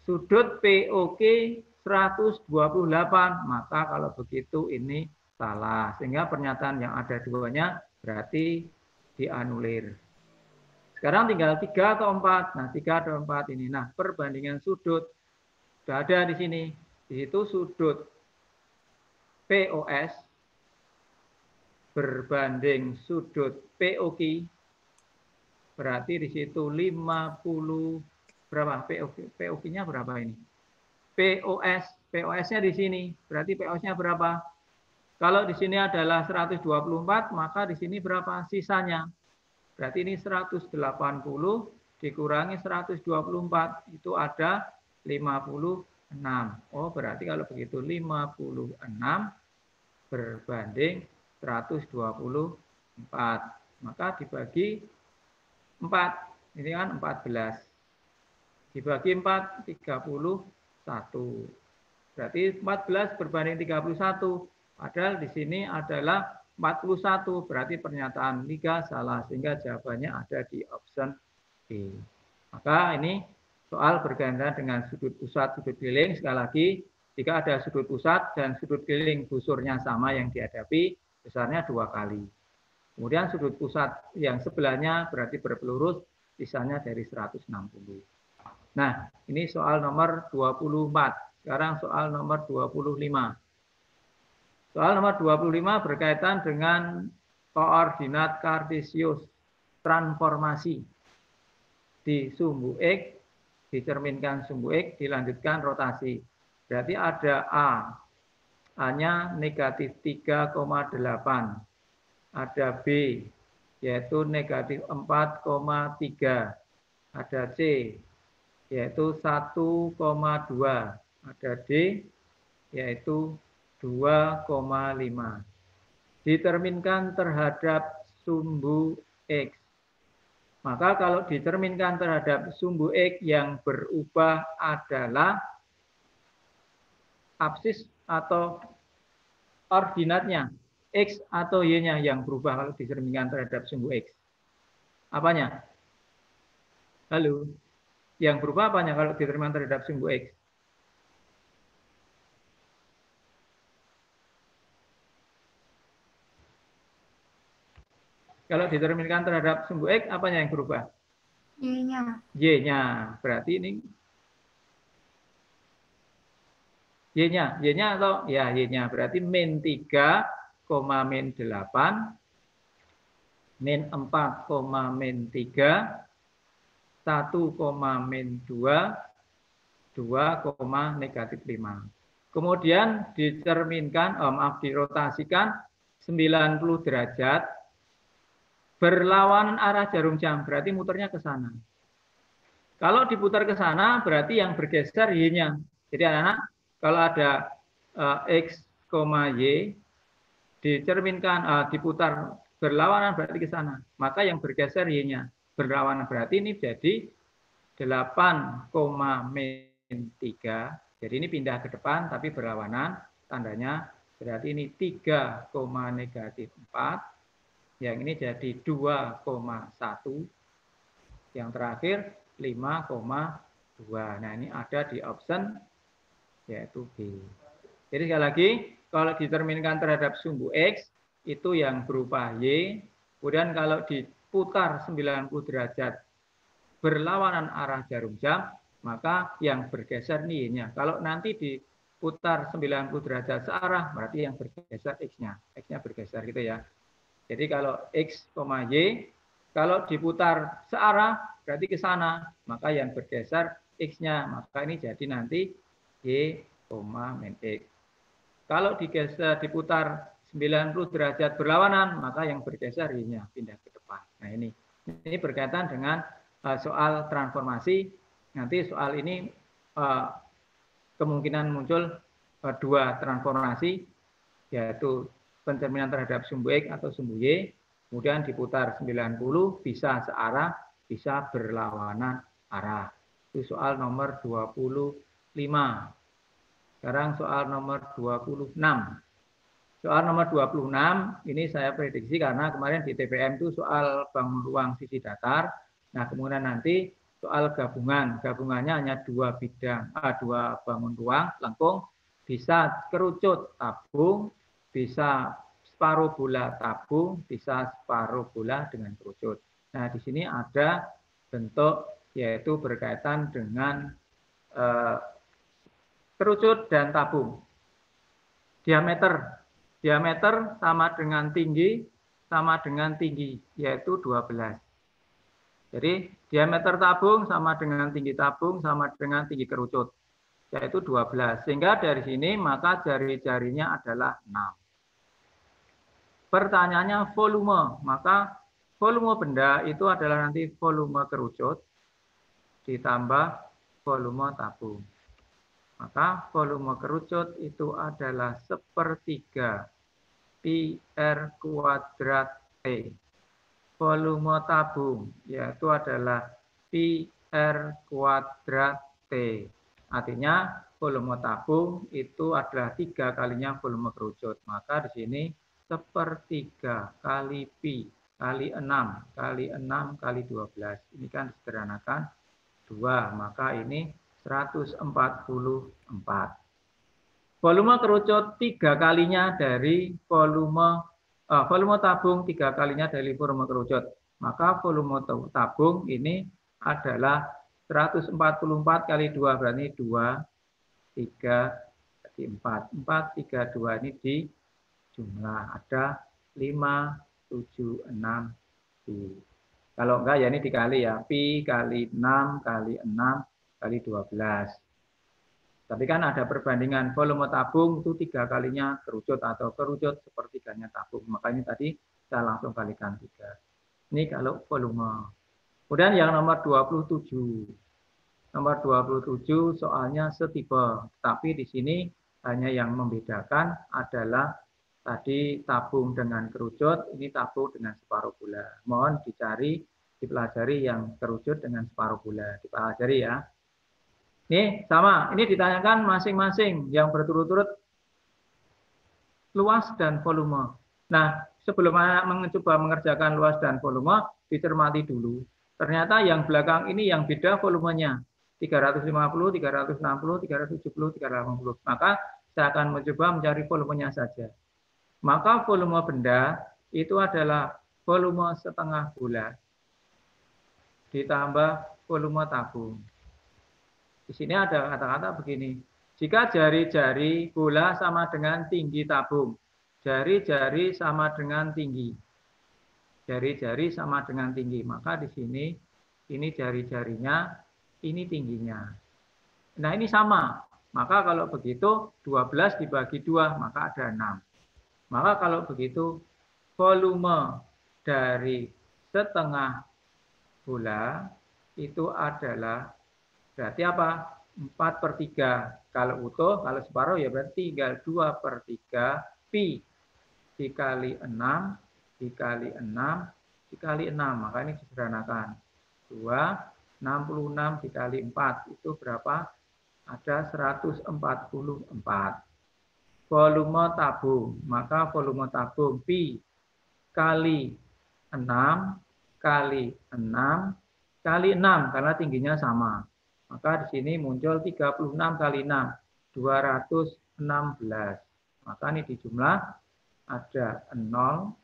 Sudut POQ 128, maka kalau begitu ini salah. Sehingga pernyataan yang ada duanya berarti dianulir. Sekarang tinggal 3 atau 4. Nah, 3 atau 4 ini. Nah, perbandingan sudut sudah ada di sini. Di situ sudut POS berbanding sudut POQ. Berarti di situ 50 berapa? POQ-nya berapa ini? POS-nya di sini. Berarti POS-nya berapa? Kalau di sini adalah 124, maka di sini berapa sisanya? Berarti ini 180 dikurangi 124, itu ada 56. Oh, berarti kalau begitu 56 berbanding 124. Maka dibagi 4. Ini kan 14. Dibagi 4, 31. Berarti 14 berbanding 31. Padahal di sini adalah 41. Berarti pernyataan 3 salah. Sehingga jawabannya ada di option B. Maka ini soal berkaitan dengan sudut pusat, sudut keliling. Sekali lagi, jika ada sudut pusat dan sudut keliling busurnya sama yang dihadapi, besarnya 2 kali. Kemudian sudut pusat yang sebelahnya berarti berpelurus, sisanya dari 160. Nah, ini soal nomor 24. Sekarang soal nomor 25. Soal nomor 25 berkaitan dengan koordinat kartesius transformasi di sumbu X, dicerminkan sumbu X, dilanjutkan rotasi. Berarti ada A. A-nya negatif 3,8. Ada B, yaitu negatif 4,3. Ada C, yaitu 1,2. Ada D, yaitu 2,5. Diterminkan terhadap sumbu X. Maka kalau diterminkan terhadap sumbu X yang berubah adalah absis atau ordinatnya, X atau Y-nya yang berubah kalau diterminkan terhadap sumbu X. Apanya? Halo? Yang berubah apanya kalau diterminkan terhadap sumbu X? Kalau diterminkan terhadap sumbu X, apanya yang berubah? Y-nya. Y-nya. Berarti ini Y-nya. Y-nya atau? Ya, Y-nya. Berarti min 3, min 8, min 4, min 3, 1, min 2, 2, negatif 5. Kemudian diterminkan, dirotasikan 90 derajat, berlawanan arah jarum jam, berarti muternya ke sana. Kalau diputar ke sana, berarti yang bergeser Y-nya. Jadi anak-anak, kalau ada X, Y, dicerminkan, diputar berlawanan berarti ke sana. Maka yang bergeser Y-nya. Berlawanan berarti ini jadi 8, min 3. Jadi ini pindah ke depan, tapi berlawanan. Tandanya berarti ini 3, negatif 4. Yang ini jadi 2,1. Yang terakhir 5,2. Nah, ini ada di option yaitu B. Jadi sekali lagi, kalau diterminkan terhadap sumbu X, itu yang berupa Y. Kemudian kalau diputar 90 derajat berlawanan arah jarum jam, maka yang bergeser ini Y-nya. Kalau nanti putar 90 derajat searah, berarti yang bergeser X-nya. X-nya bergeser gitu ya. Jadi kalau X, Y, kalau diputar searah, berarti ke sana. Maka yang bergeser X-nya. Maka ini jadi nanti Y, min X. Kalau diputar 90 derajat berlawanan, maka yang bergeser Y-nya pindah ke depan. Nah ini berkaitan dengan soal transformasi. Nanti soal ini kemungkinan muncul dua transformasi, yaitu pencerminan terhadap sumbu X atau sumbu Y, kemudian diputar 90, bisa searah, bisa berlawanan arah. Itu soal nomor 25. Sekarang soal nomor 26. Soal nomor 26, ini saya prediksi karena kemarin di TPM itu soal bangun ruang sisi datar. Nah, kemudian nanti soal gabungan. Gabungannya hanya dua bangun ruang lengkung, bisa kerucut tabung, bisa separuh bola tabung, bisa separuh bola dengan kerucut. Nah, di sini ada bentuk yaitu berkaitan dengan kerucut dan tabung. Diameter sama dengan tinggi, yaitu 12. Jadi diameter tabung sama dengan tinggi tabung, sama dengan tinggi kerucut, yaitu 12. Sehingga dari sini maka jari-jarinya adalah 6. Pertanyaannya volume, maka volume benda itu adalah nanti volume kerucut ditambah volume tabung. Maka volume kerucut itu adalah 1/3 pi/r²T. Volume tabung yaitu adalah pi/r²T. Artinya volume tabung itu adalah 3 kalinya volume kerucut. Maka di sini 1/3 kali pi kali 6 kali 6 kali 12. Ini kan disederhanakan 2. Maka ini 144. Volume kerucut 3 kalinya dari volume tabung 3 kalinya dari volume kerucut. Maka volume tabung ini adalah 144 kali 2 berarti 2, 3, 4. 4, 3, 2 ini di jumlah ada 5, 7, 6 pi. Kalau enggak ya ini dikali ya, pi kali 6 kali 6 kali 12. Tapi kan ada perbandingan volume tabung itu 3 kalinya kerucut atau kerucut sepertiganya tabung. Makanya tadi saya langsung kalikan 3. Ini kalau volume. Kemudian yang nomor 27. Nomor 27 soalnya setipe. Tapi di sini hanya yang membedakan adalah tadi tabung dengan kerucut, ini tabung dengan separuh bola. Mohon dipelajari yang kerucut dengan separuh bola. Dipelajari ya. Ini sama, ini ditanyakan masing-masing yang berturut-turut luas dan volume. Nah, sebelum mencoba mengerjakan luas dan volume, dicermati dulu. Ternyata yang belakang ini yang beda volumenya. 350, 360, 370, 380. Maka saya akan mencoba mencari volumenya saja. Maka volume benda itu adalah volume setengah bola ditambah volume tabung. Di sini ada kata-kata begini. Jika jari-jari bola sama dengan tinggi tabung. Jari-jari sama dengan tinggi. Jari-jari sama dengan tinggi. Maka di sini ini jari-jarinya, ini tingginya. Nah ini sama. Maka kalau begitu 12 dibagi 2 maka ada 6. Maka kalau begitu volume dari setengah bola itu adalah berarti apa? 4/3. Kalau utuh, kalau separuh ya berarti tinggal 2/3 pi dikali 6 dikali 6 dikali 6. Maka ini disederhanakan. 2, 66 dikali 4 itu berapa? Ada 144. Volume tabung. Maka volume tabung pi kali 6 kali 6 kali 6 karena tingginya sama. Maka di sini muncul 36 kali 6, 216. Maka ini di jumlah ada 0,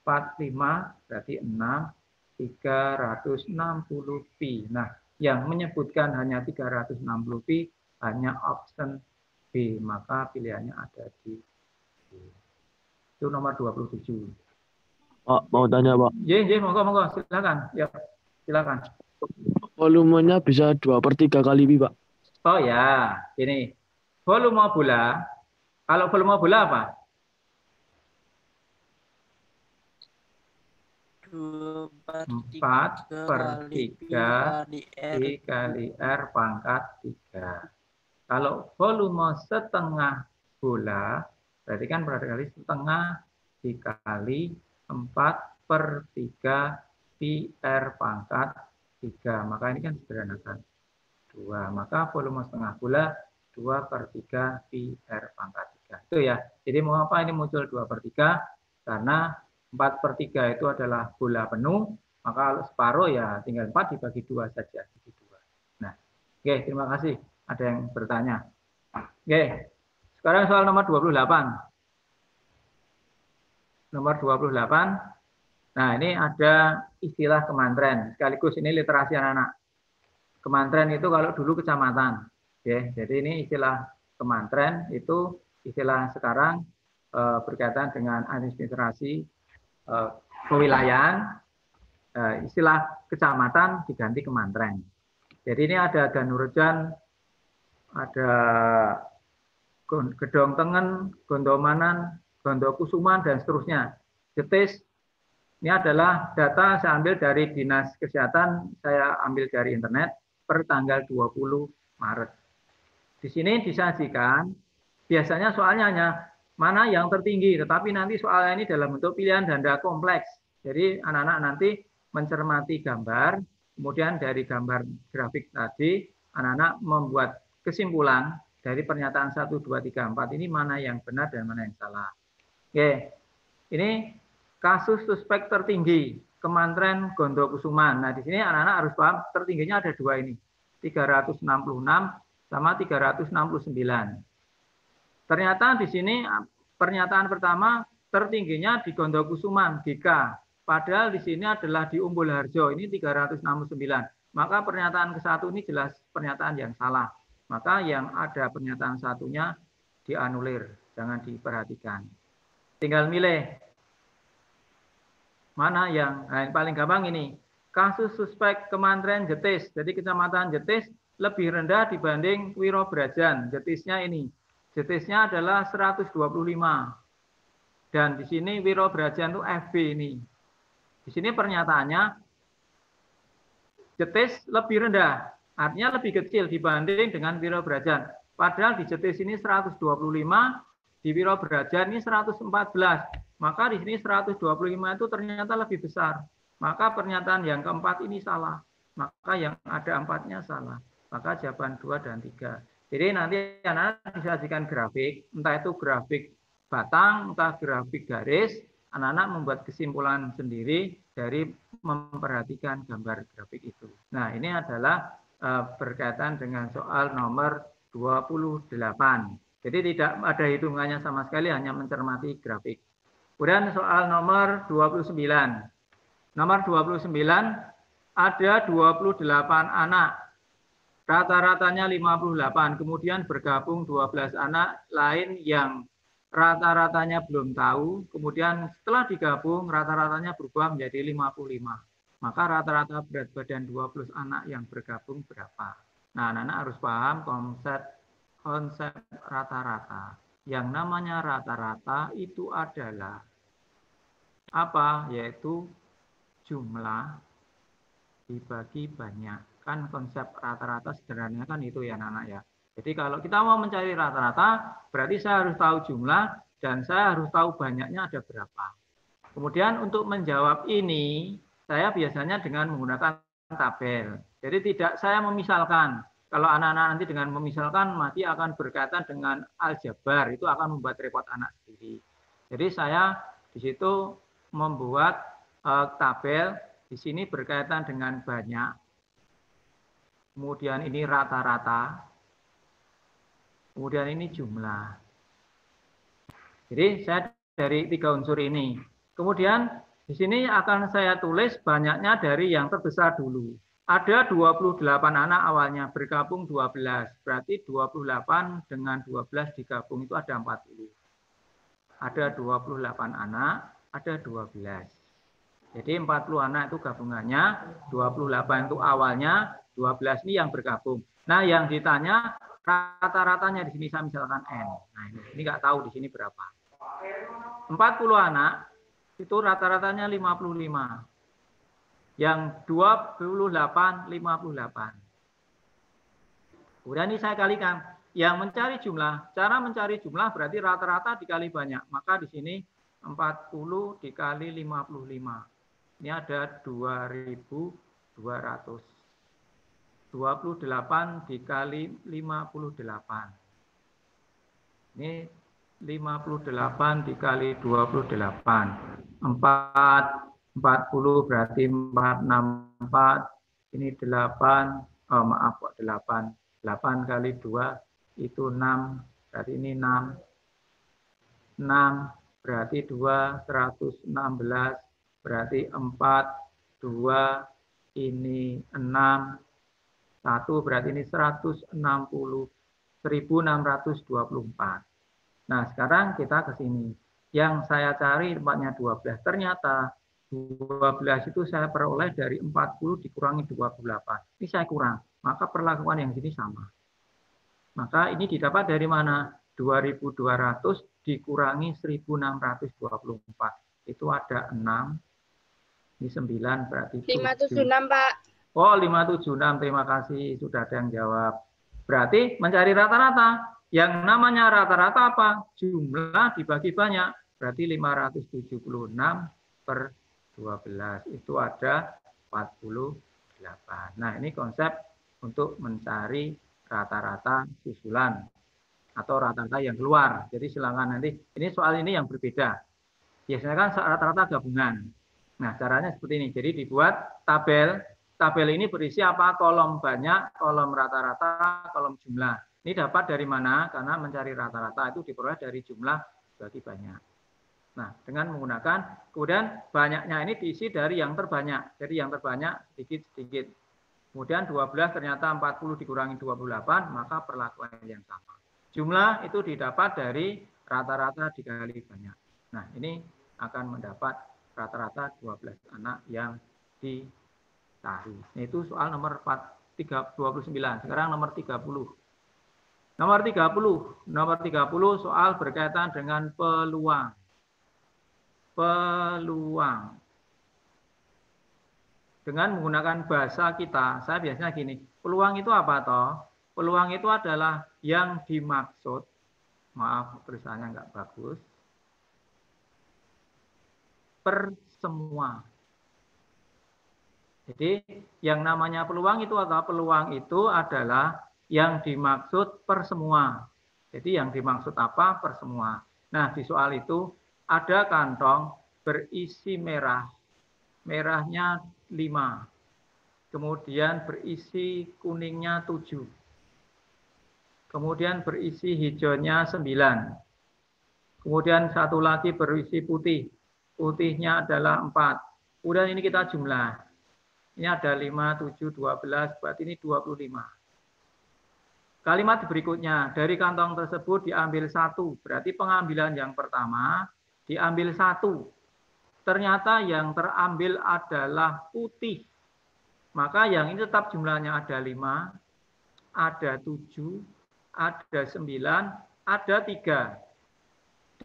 45, berarti 6, 360 pi. Nah, yang menyebutkan hanya 360 pi hanya option B, maka pilihannya ada di B. Itu nomor 27. Pak, mau tanya, Pak. Monggo, silakan. Ya, silakan. Volumenya bisa 2/3 kali pi, Pak. Oh ya, ini volume bola. Kalau volume bola apa? 4/3 I kali R pangkat 3. Kalau volume setengah bola, berarti kan berarti setengah dikali 4/3 pi R pangkat 3. Maka ini kan sederhanakan 2. Maka volume setengah bola 2/3 pi R pangkat 3. Itu ya. Jadi mau apa ini muncul 2/3? Karena 4/3 itu adalah bola penuh, maka kalau separuh ya tinggal 4 dibagi 2 saja. Nah, oke, terima kasih. Ada yang bertanya. Oke, sekarang soal nomor 28. Nomor 28. Nah, ini ada istilah kemantren. Sekaligus ini literasi anak-anak. Kemantren itu kalau dulu kecamatan. Oke, jadi ini istilah kemantren itu istilah sekarang berkaitan dengan administrasi kewilayahan. Istilah kecamatan diganti kemantren. Jadi ini ada Danurejan, ada Gedong Tengen, Gondomanan, Gondokusuman, dan seterusnya. Jetis, ini adalah data saya ambil dari Dinas Kesehatan, saya ambil dari internet per tanggal 20 Maret. Di sini disajikan, biasanya soalnya hanya mana yang tertinggi, tetapi nanti soalnya ini dalam bentuk pilihan ganda kompleks. Jadi anak-anak nanti mencermati gambar, kemudian dari gambar grafik tadi, anak-anak membuat kesimpulan dari pernyataan 1, 2, 3, 4 ini mana yang benar dan mana yang salah. Oke, ini kasus suspek tertinggi, Kemantren Gondokusuman. Nah, di sini anak-anak harus paham, tertingginya ada dua ini, 366 sama 369. Ternyata di sini pernyataan pertama tertingginya di Gondokusuman, GK. Padahal di sini adalah di Umbul Harjo, ini 369. Maka pernyataan ke-1 ini jelas pernyataan yang salah. Maka yang ada pernyataan satunya dianulir, jangan diperhatikan. Tinggal milih mana yang paling gampang ini. Kasus suspek Kemantren Jetis. Jadi kecamatan Jetis lebih rendah dibanding Wiro Brajan. Jetisnya ini. Jetisnya adalah 125. Dan di sini Wiro Brajan itu FB ini. Di sini pernyataannya Jetis lebih rendah. Artinya lebih kecil dibanding dengan Wiro Brajan. Padahal di Jetis ini 125, di Wiro Brajan ini 114. Maka di sini 125 itu ternyata lebih besar. Maka pernyataan yang keempat ini salah. Maka yang ada 4-nya salah. Maka jawaban 2 dan 3. Jadi nanti anak-anak disajikan grafik, entah itu grafik batang, entah grafik garis, anak-anak membuat kesimpulan sendiri dari memperhatikan gambar grafik itu. Nah, ini adalah berkaitan dengan soal nomor 28. Jadi tidak ada hitungannya sama sekali, hanya mencermati grafik. Kemudian soal nomor 29. Nomor 29 ada 28 anak. Rata-ratanya 58. Kemudian bergabung 12 anak lain yang rata-ratanya belum tahu. Kemudian setelah digabung rata-ratanya berubah menjadi 55. Maka rata-rata berat badan 12 anak yang bergabung berapa? Nah, anak-anak harus paham konsep rata-rata. Yang namanya rata-rata itu adalah apa? Yaitu jumlah dibagi banyak. Kan konsep rata-rata sederhananya kan itu ya anak-anak ya. Jadi kalau kita mau mencari rata-rata, berarti saya harus tahu jumlah dan saya harus tahu banyaknya ada berapa. Kemudian untuk menjawab ini, saya biasanya dengan menggunakan tabel. Jadi tidak saya memisalkan. Kalau anak-anak nanti dengan memisalkan, nanti akan berkaitan dengan aljabar. Itu akan membuat repot anak sendiri. Jadi saya di situ membuat tabel. Di sini berkaitan dengan banyak. Kemudian ini rata-rata. Kemudian ini jumlah. Jadi saya dari 3 unsur ini. Kemudian di sini akan saya tulis banyaknya dari yang terbesar dulu. Ada 28 anak awalnya, bergabung 12. Berarti 28 dengan 12 digabung itu ada 40. Ada 28 anak, ada 12. Jadi 40 anak itu gabungannya, 28 itu awalnya, 12 ini yang bergabung. Nah, yang ditanya rata-ratanya di sini saya misalkan N. Nah, ini nggak tahu di sini berapa. 40 anak itu rata-ratanya 55. Yang 28, 58. Kemudian ini saya kalikan. Yang mencari jumlah, cara mencari jumlah berarti rata-rata dikali banyak. Maka di sini 40 dikali 55. Ini ada 2.200. 28 dikali 58. Ini 58 dikali 28. 40 berarti 464. Ini 8. Oh, maaf kok 8. 8 kali 2 itu 6. Berarti ini 6. 6 berarti 2, 116. Berarti 4, 2, ini 6. 1 berarti ini 160. 1624. Nah, sekarang kita ke sini. Yang saya cari tempatnya 12. Ternyata 12 itu saya peroleh dari 40 dikurangi 28. Ini saya kurang. Maka perlakuan yang sini sama. Maka ini didapat dari mana? 2.200 dikurangi 1.624. Itu ada 6. Ini 9 berarti 576, Pak. Oh, 576. Terima kasih. Sudah ada yang jawab. Berarti mencari rata-rata. Yang namanya rata-rata apa? Jumlah dibagi banyak. Berarti 576 per 12. Itu ada 48. Nah, ini konsep untuk mencari rata-rata susulan. Atau rata-rata yang keluar. Jadi silakan nanti. Ini soal ini yang berbeda. Biasanya kan rata-rata gabungan. Nah, caranya seperti ini. Jadi dibuat tabel. Tabel ini berisi apa? Kolom banyak, kolom rata-rata, kolom jumlah. Ini dapat dari mana? Karena mencari rata-rata itu diperoleh dari jumlah bagi banyak. Nah, dengan menggunakan, kemudian banyaknya ini diisi dari yang terbanyak. Jadi yang terbanyak sedikit-sedikit. Kemudian 12 ternyata 40 dikurangi 28, maka perlakuan yang sama. Jumlah itu didapat dari rata-rata dikali banyak. Nah, ini akan mendapat rata-rata 12 anak yang dicari. Itu soal nomor 29. Sekarang nomor 30. Nomor 30 soal berkaitan dengan peluang. Peluang. Dengan menggunakan bahasa kita, saya biasanya gini, peluang itu apa toh? Peluang itu adalah yang dimaksud, maaf tulisannya nggak bagus, per semua. Jadi yang namanya peluang itu atau peluang itu adalah yang dimaksud per semua. Jadi yang dimaksud apa? Per semua. Nah, di soal itu ada kantong berisi merah. Merahnya 5. Kemudian berisi kuningnya 7. Kemudian berisi hijaunya 9. Kemudian satu lagi berisi putih. Putihnya adalah 4. Kemudian ini kita jumlah. Ini ada 5, 7, 12, berarti ini 25. Kalimat berikutnya, dari kantong tersebut diambil 1. Berarti pengambilan yang pertama diambil 1. Ternyata yang terambil adalah putih. Maka yang ini tetap jumlahnya ada 5, ada 7, ada 9, ada 3.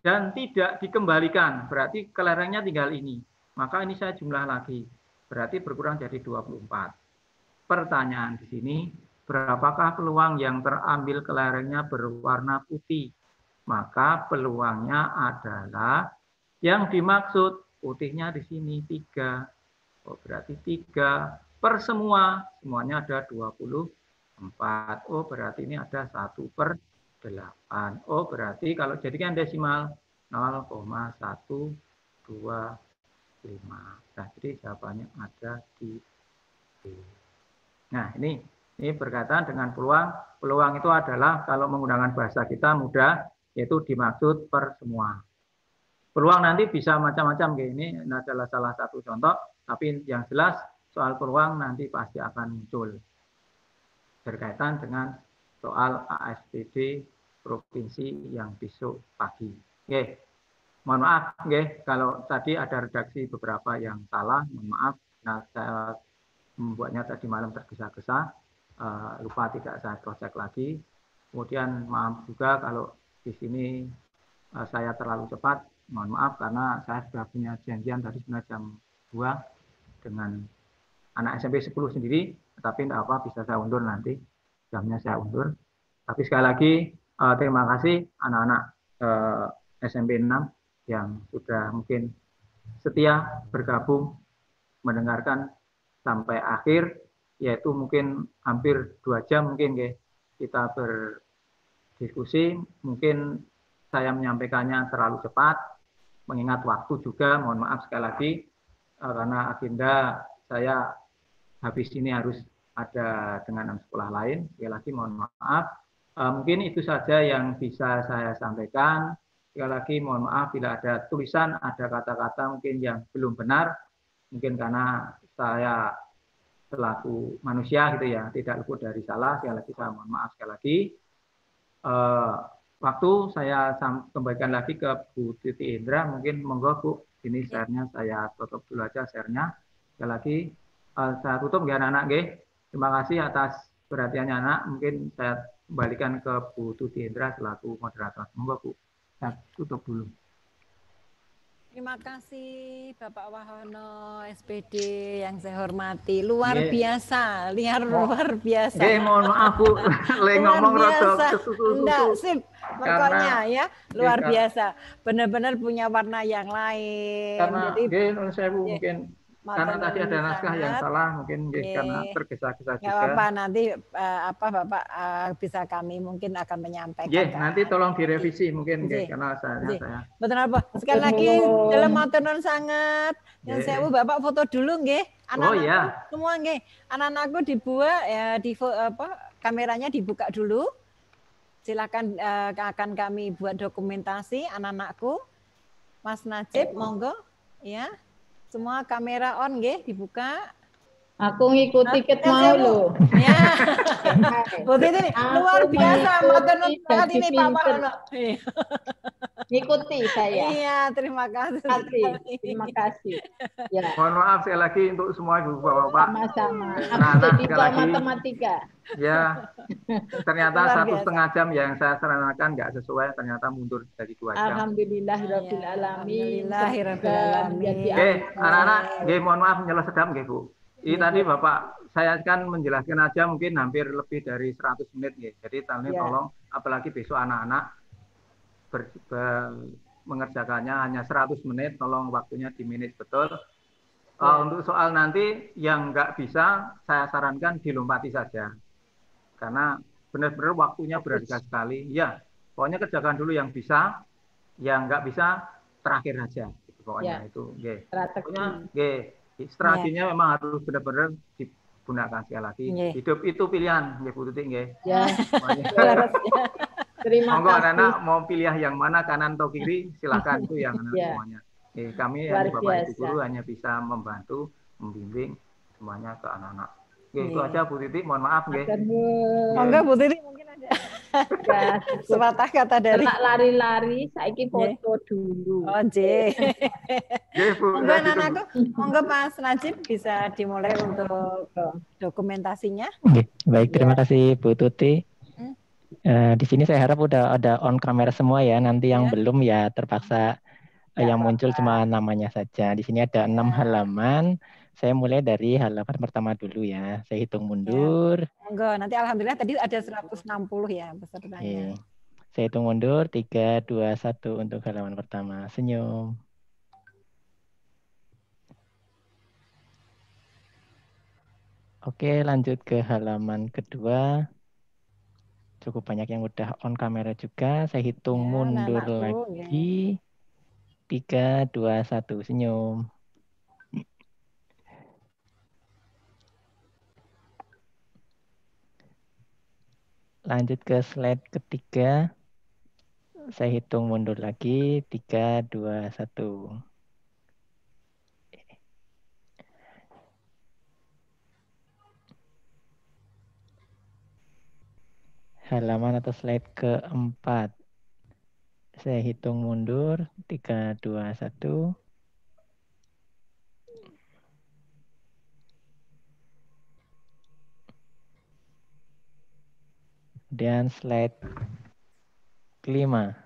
Dan tidak dikembalikan, berarti kelerengnya tinggal ini. Maka ini saya jumlah lagi, berarti berkurang jadi 24. Pertanyaan di sini, berapakah peluang yang terambil kelerengnya berwarna putih? Maka peluangnya adalah yang dimaksud putihnya di sini 3. Oh, berarti 3 per semua. Semuanya ada 24. Oh, berarti ini ada 1/8. Oh, berarti kalau jadikan desimal 0,125. Nah, jadi jawabannya ada di B. Nah, ini berkaitan dengan peluang. Peluang itu adalah kalau menggunakan bahasa kita mudah, yaitu dimaksud per semua. Peluang nanti bisa macam-macam kayak ini adalah salah satu contoh, tapi yang jelas soal peluang nanti pasti akan muncul berkaitan dengan soal ASPD provinsi yang besok pagi. Oke, mohon maaf, kalau tadi ada redaksi beberapa yang salah, mohon maaf. Nah, saya membuatnya tadi malam tergesa-gesa, lupa tidak saya cross check lagi. Kemudian maaf juga kalau di sini saya terlalu cepat, mohon maaf karena saya sudah punya janjian tadi sebenarnya jam 2 dengan anak SMP 10 sendiri, tapi tidak apa, bisa saya undur nanti, jamnya saya undur. Tapi sekali lagi terima kasih anak-anak SMP 6 yang sudah mungkin setia bergabung mendengarkan sampai akhir, yaitu mungkin hampir 2 jam mungkin kita berdiskusi. Mungkin saya menyampaikannya terlalu cepat, mengingat waktu juga, mohon maaf sekali lagi, karena agenda saya habis ini harus ada dengan sekolah lain. Sekali lagi mohon maaf. Mungkin itu saja yang bisa saya sampaikan. Sekali lagi mohon maaf bila ada tulisan, ada kata-kata mungkin yang belum benar. Mungkin karena saya selaku manusia gitu ya, tidak luput dari salah. Sekali lagi saya mohon maaf sekali lagi. Waktu saya kembalikan lagi ke Bu Titi Indra, mungkin monggo Bu, ini share-nya saya tutup dulu aja share-nya. Sekali lagi saya tutup ya anak-anak. Terima kasih atas perhatiannya anak. Mungkin saya kembalikan ke Bu Tuti Indra selaku moderator. Monggo Bu, saya tutup dulu. Terima kasih Bapak Wahono SPD yang saya hormati. Luar biasa, luar biasa. Mohon maaf Bu, ngomong rada kesusu-susu. Enggak, sip. Pokoknya ya, luar biasa. Benar-benar punya warna yang lain. Karena jadi saya Bu mungkin karena tadi ada naskah yang salah, mungkin karena tergesa-gesa juga. Nggak apa-apa, nanti Bapak bisa kami mungkin akan menyampaikan. Nanti tolong direvisi mungkin karena saya. Betul apa? Sekali lagi dalam matur nuwun sangat. Yang saya Bapak foto dulu nggih. Anak-anak semua nggih. Anak-anakku dibuat ya kameranya dibuka dulu. Silakan akan kami buat dokumentasi anak-anakku. Mas Najib monggo ya. Semua kamera on nggih dibuka. Aku ngikuti tiket mau loh. Ya. Ini luar biasa matur nuwun ini Pak Wahono. Ngikuti saya. Iya, terima kasih. Terima kasih. Ya. Mohon maaf sekali lagi untuk semua Ibu Bapak. Sama-sama. Aku jadi matematika. Ya. Ternyata 1,5 jam yang saya sarankan nggak sesuai, ternyata mundur dari 2 jam. Alhamdulillahirabbil alamin. Anak-anak, mohon maaf nyela sedam Bu. Ini tadi Bapak saya kan menjelaskan aja mungkin hampir lebih dari 100 menit Jadi tolong apalagi besok anak-anak mengerjakannya hanya 100 menit, tolong waktunya di menit betul. Untuk soal nanti yang nggak bisa, saya sarankan dilompati saja. Karena benar-benar waktunya berharga sekali. Ya, pokoknya kerjakan dulu yang bisa, yang nggak bisa terakhir saja. Pokoknya itu. Pokoknya strateginya memang harus benar-benar digunakan sekali lagi. Hidup itu pilihan, Bu Tuti. Terima kasih. Anak-anak mau pilih yang mana, kanan atau kiri, silakan itu yang anak semuanya. Kami Bapak Ibu guru hanya bisa membantu, membimbing semuanya ke anak-anak. Itu aja Bu Titi, mohon maaf. Enggak Bu Titi mungkin ada. Sepatah kata dari lari-lari, saiki foto dulu. Monggo anak-anakku, monggo Mas Najib bisa dimulai untuk dokumentasinya. Baik, terima kasih Bu Tuti. Di sini saya harap udah ada on kamera semua ya. Nanti yang belum ya terpaksa yang muncul cuma namanya saja. Di sini ada 6 halaman. Saya mulai dari halaman pertama dulu ya. Saya hitung mundur. Enggak, nanti alhamdulillah tadi ada 160 ya pesertanya. Saya hitung mundur 3, 2, 1 untuk halaman pertama. Senyum. Oke, lanjut ke halaman kedua. Cukup banyak yang udah on kamera juga. Saya hitung mundur lagi. 3, 2, 1, senyum. Lanjut ke slide ketiga. Saya hitung mundur lagi. 3, 2, 1. halaman atau slide keempat. Saya hitung mundur, 3, 2, 1. Kemudian slide kelima.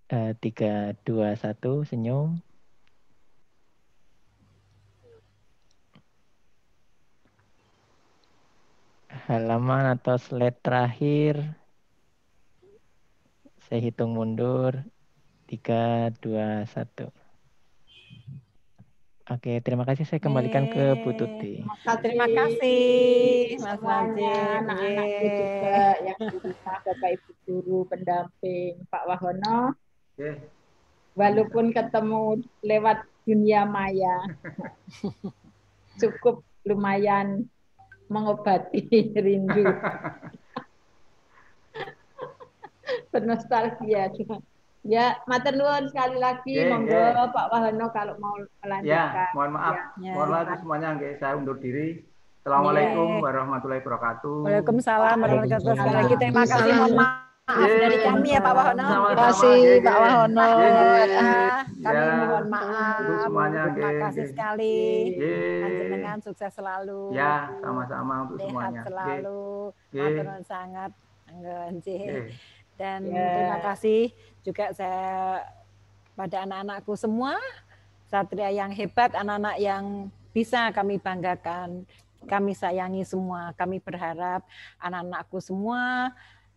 3, 2, 1, senyum. Halaman atau slide terakhir. Saya hitung mundur. 3, 2, 1. Oke, terima kasih. Saya kembalikan ke Bu Tuti. Terima kasih, Mas Najib. Anak-anakku juga yang di rumah, Bapak Ibu guru pendamping Pak Wahono. Walaupun ketemu lewat dunia maya, cukup lumayan mengobati rindu. Bernostalgia. Ya, matur nuwun sekali lagi, monggo Pak Wahono kalau mau melanjutkan. Ya, mohon maaf, mohon maaf semuanya, saya undur diri. Assalamualaikum warahmatullahi wabarakatuh. Waalaikumsalam warahmatullahi wabarakatuh. Sekali lagi terima kasih, mohon maaf dari kami ya Pak Wahono. Terima kasih Pak Wahono. Kami mohon maaf. Semuanya, terima kasih sekali. Panjenengan sukses selalu. Ya, sama-sama untuk semuanya. Sehat selalu. Matur nuwun sangat. Dan terima kasih juga saya pada anak-anakku semua, satria yang hebat, anak-anak yang bisa kami banggakan, kami sayangi semua. Kami berharap anak-anakku semua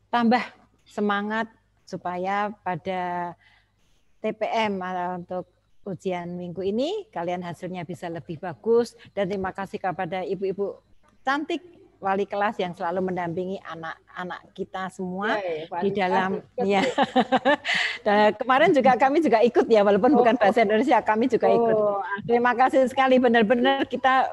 tambah semangat supaya pada TPM untuk ujian minggu ini kalian hasilnya bisa lebih bagus. Dan terima kasih kepada ibu-ibu cantik wali kelas yang selalu mendampingi anak-anak kita semua di dalam ya. Dan kemarin juga kami juga ikut ya, walaupun bukan bahasa Indonesia, kami juga ikut. Terima kasih sekali, benar-benar kita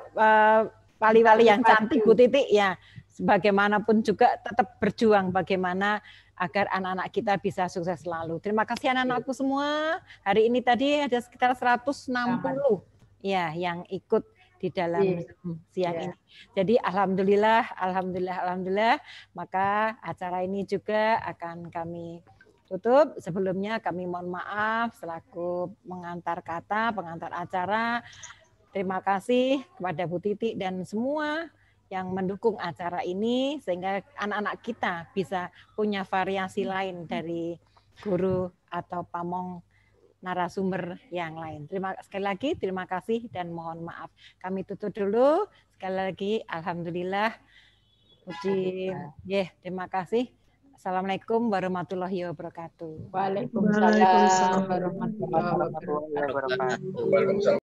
wali-wali yang cantik Bu Titi ya. Sebagaimanapun juga tetap berjuang bagaimana agar anak-anak kita bisa sukses selalu. Terima kasih anak-anakku semua. Hari ini tadi ada sekitar 160 ya yang ikut di dalam siang ini. Jadi alhamdulillah, maka acara ini juga akan kami tutup. Sebelumnya kami mohon maaf selaku pengantar acara. Terima kasih kepada Bu Titi dan semua yang mendukung acara ini sehingga anak-anak kita bisa punya variasi lain dari guru atau pamong narasumber yang lain. Sekali lagi terima kasih dan mohon maaf. Kami tutup dulu. Sekali lagi alhamdulillah. Terima kasih. Assalamualaikum warahmatullahi wabarakatuh. Waalaikumsalam warahmatullahi wabarakatuh.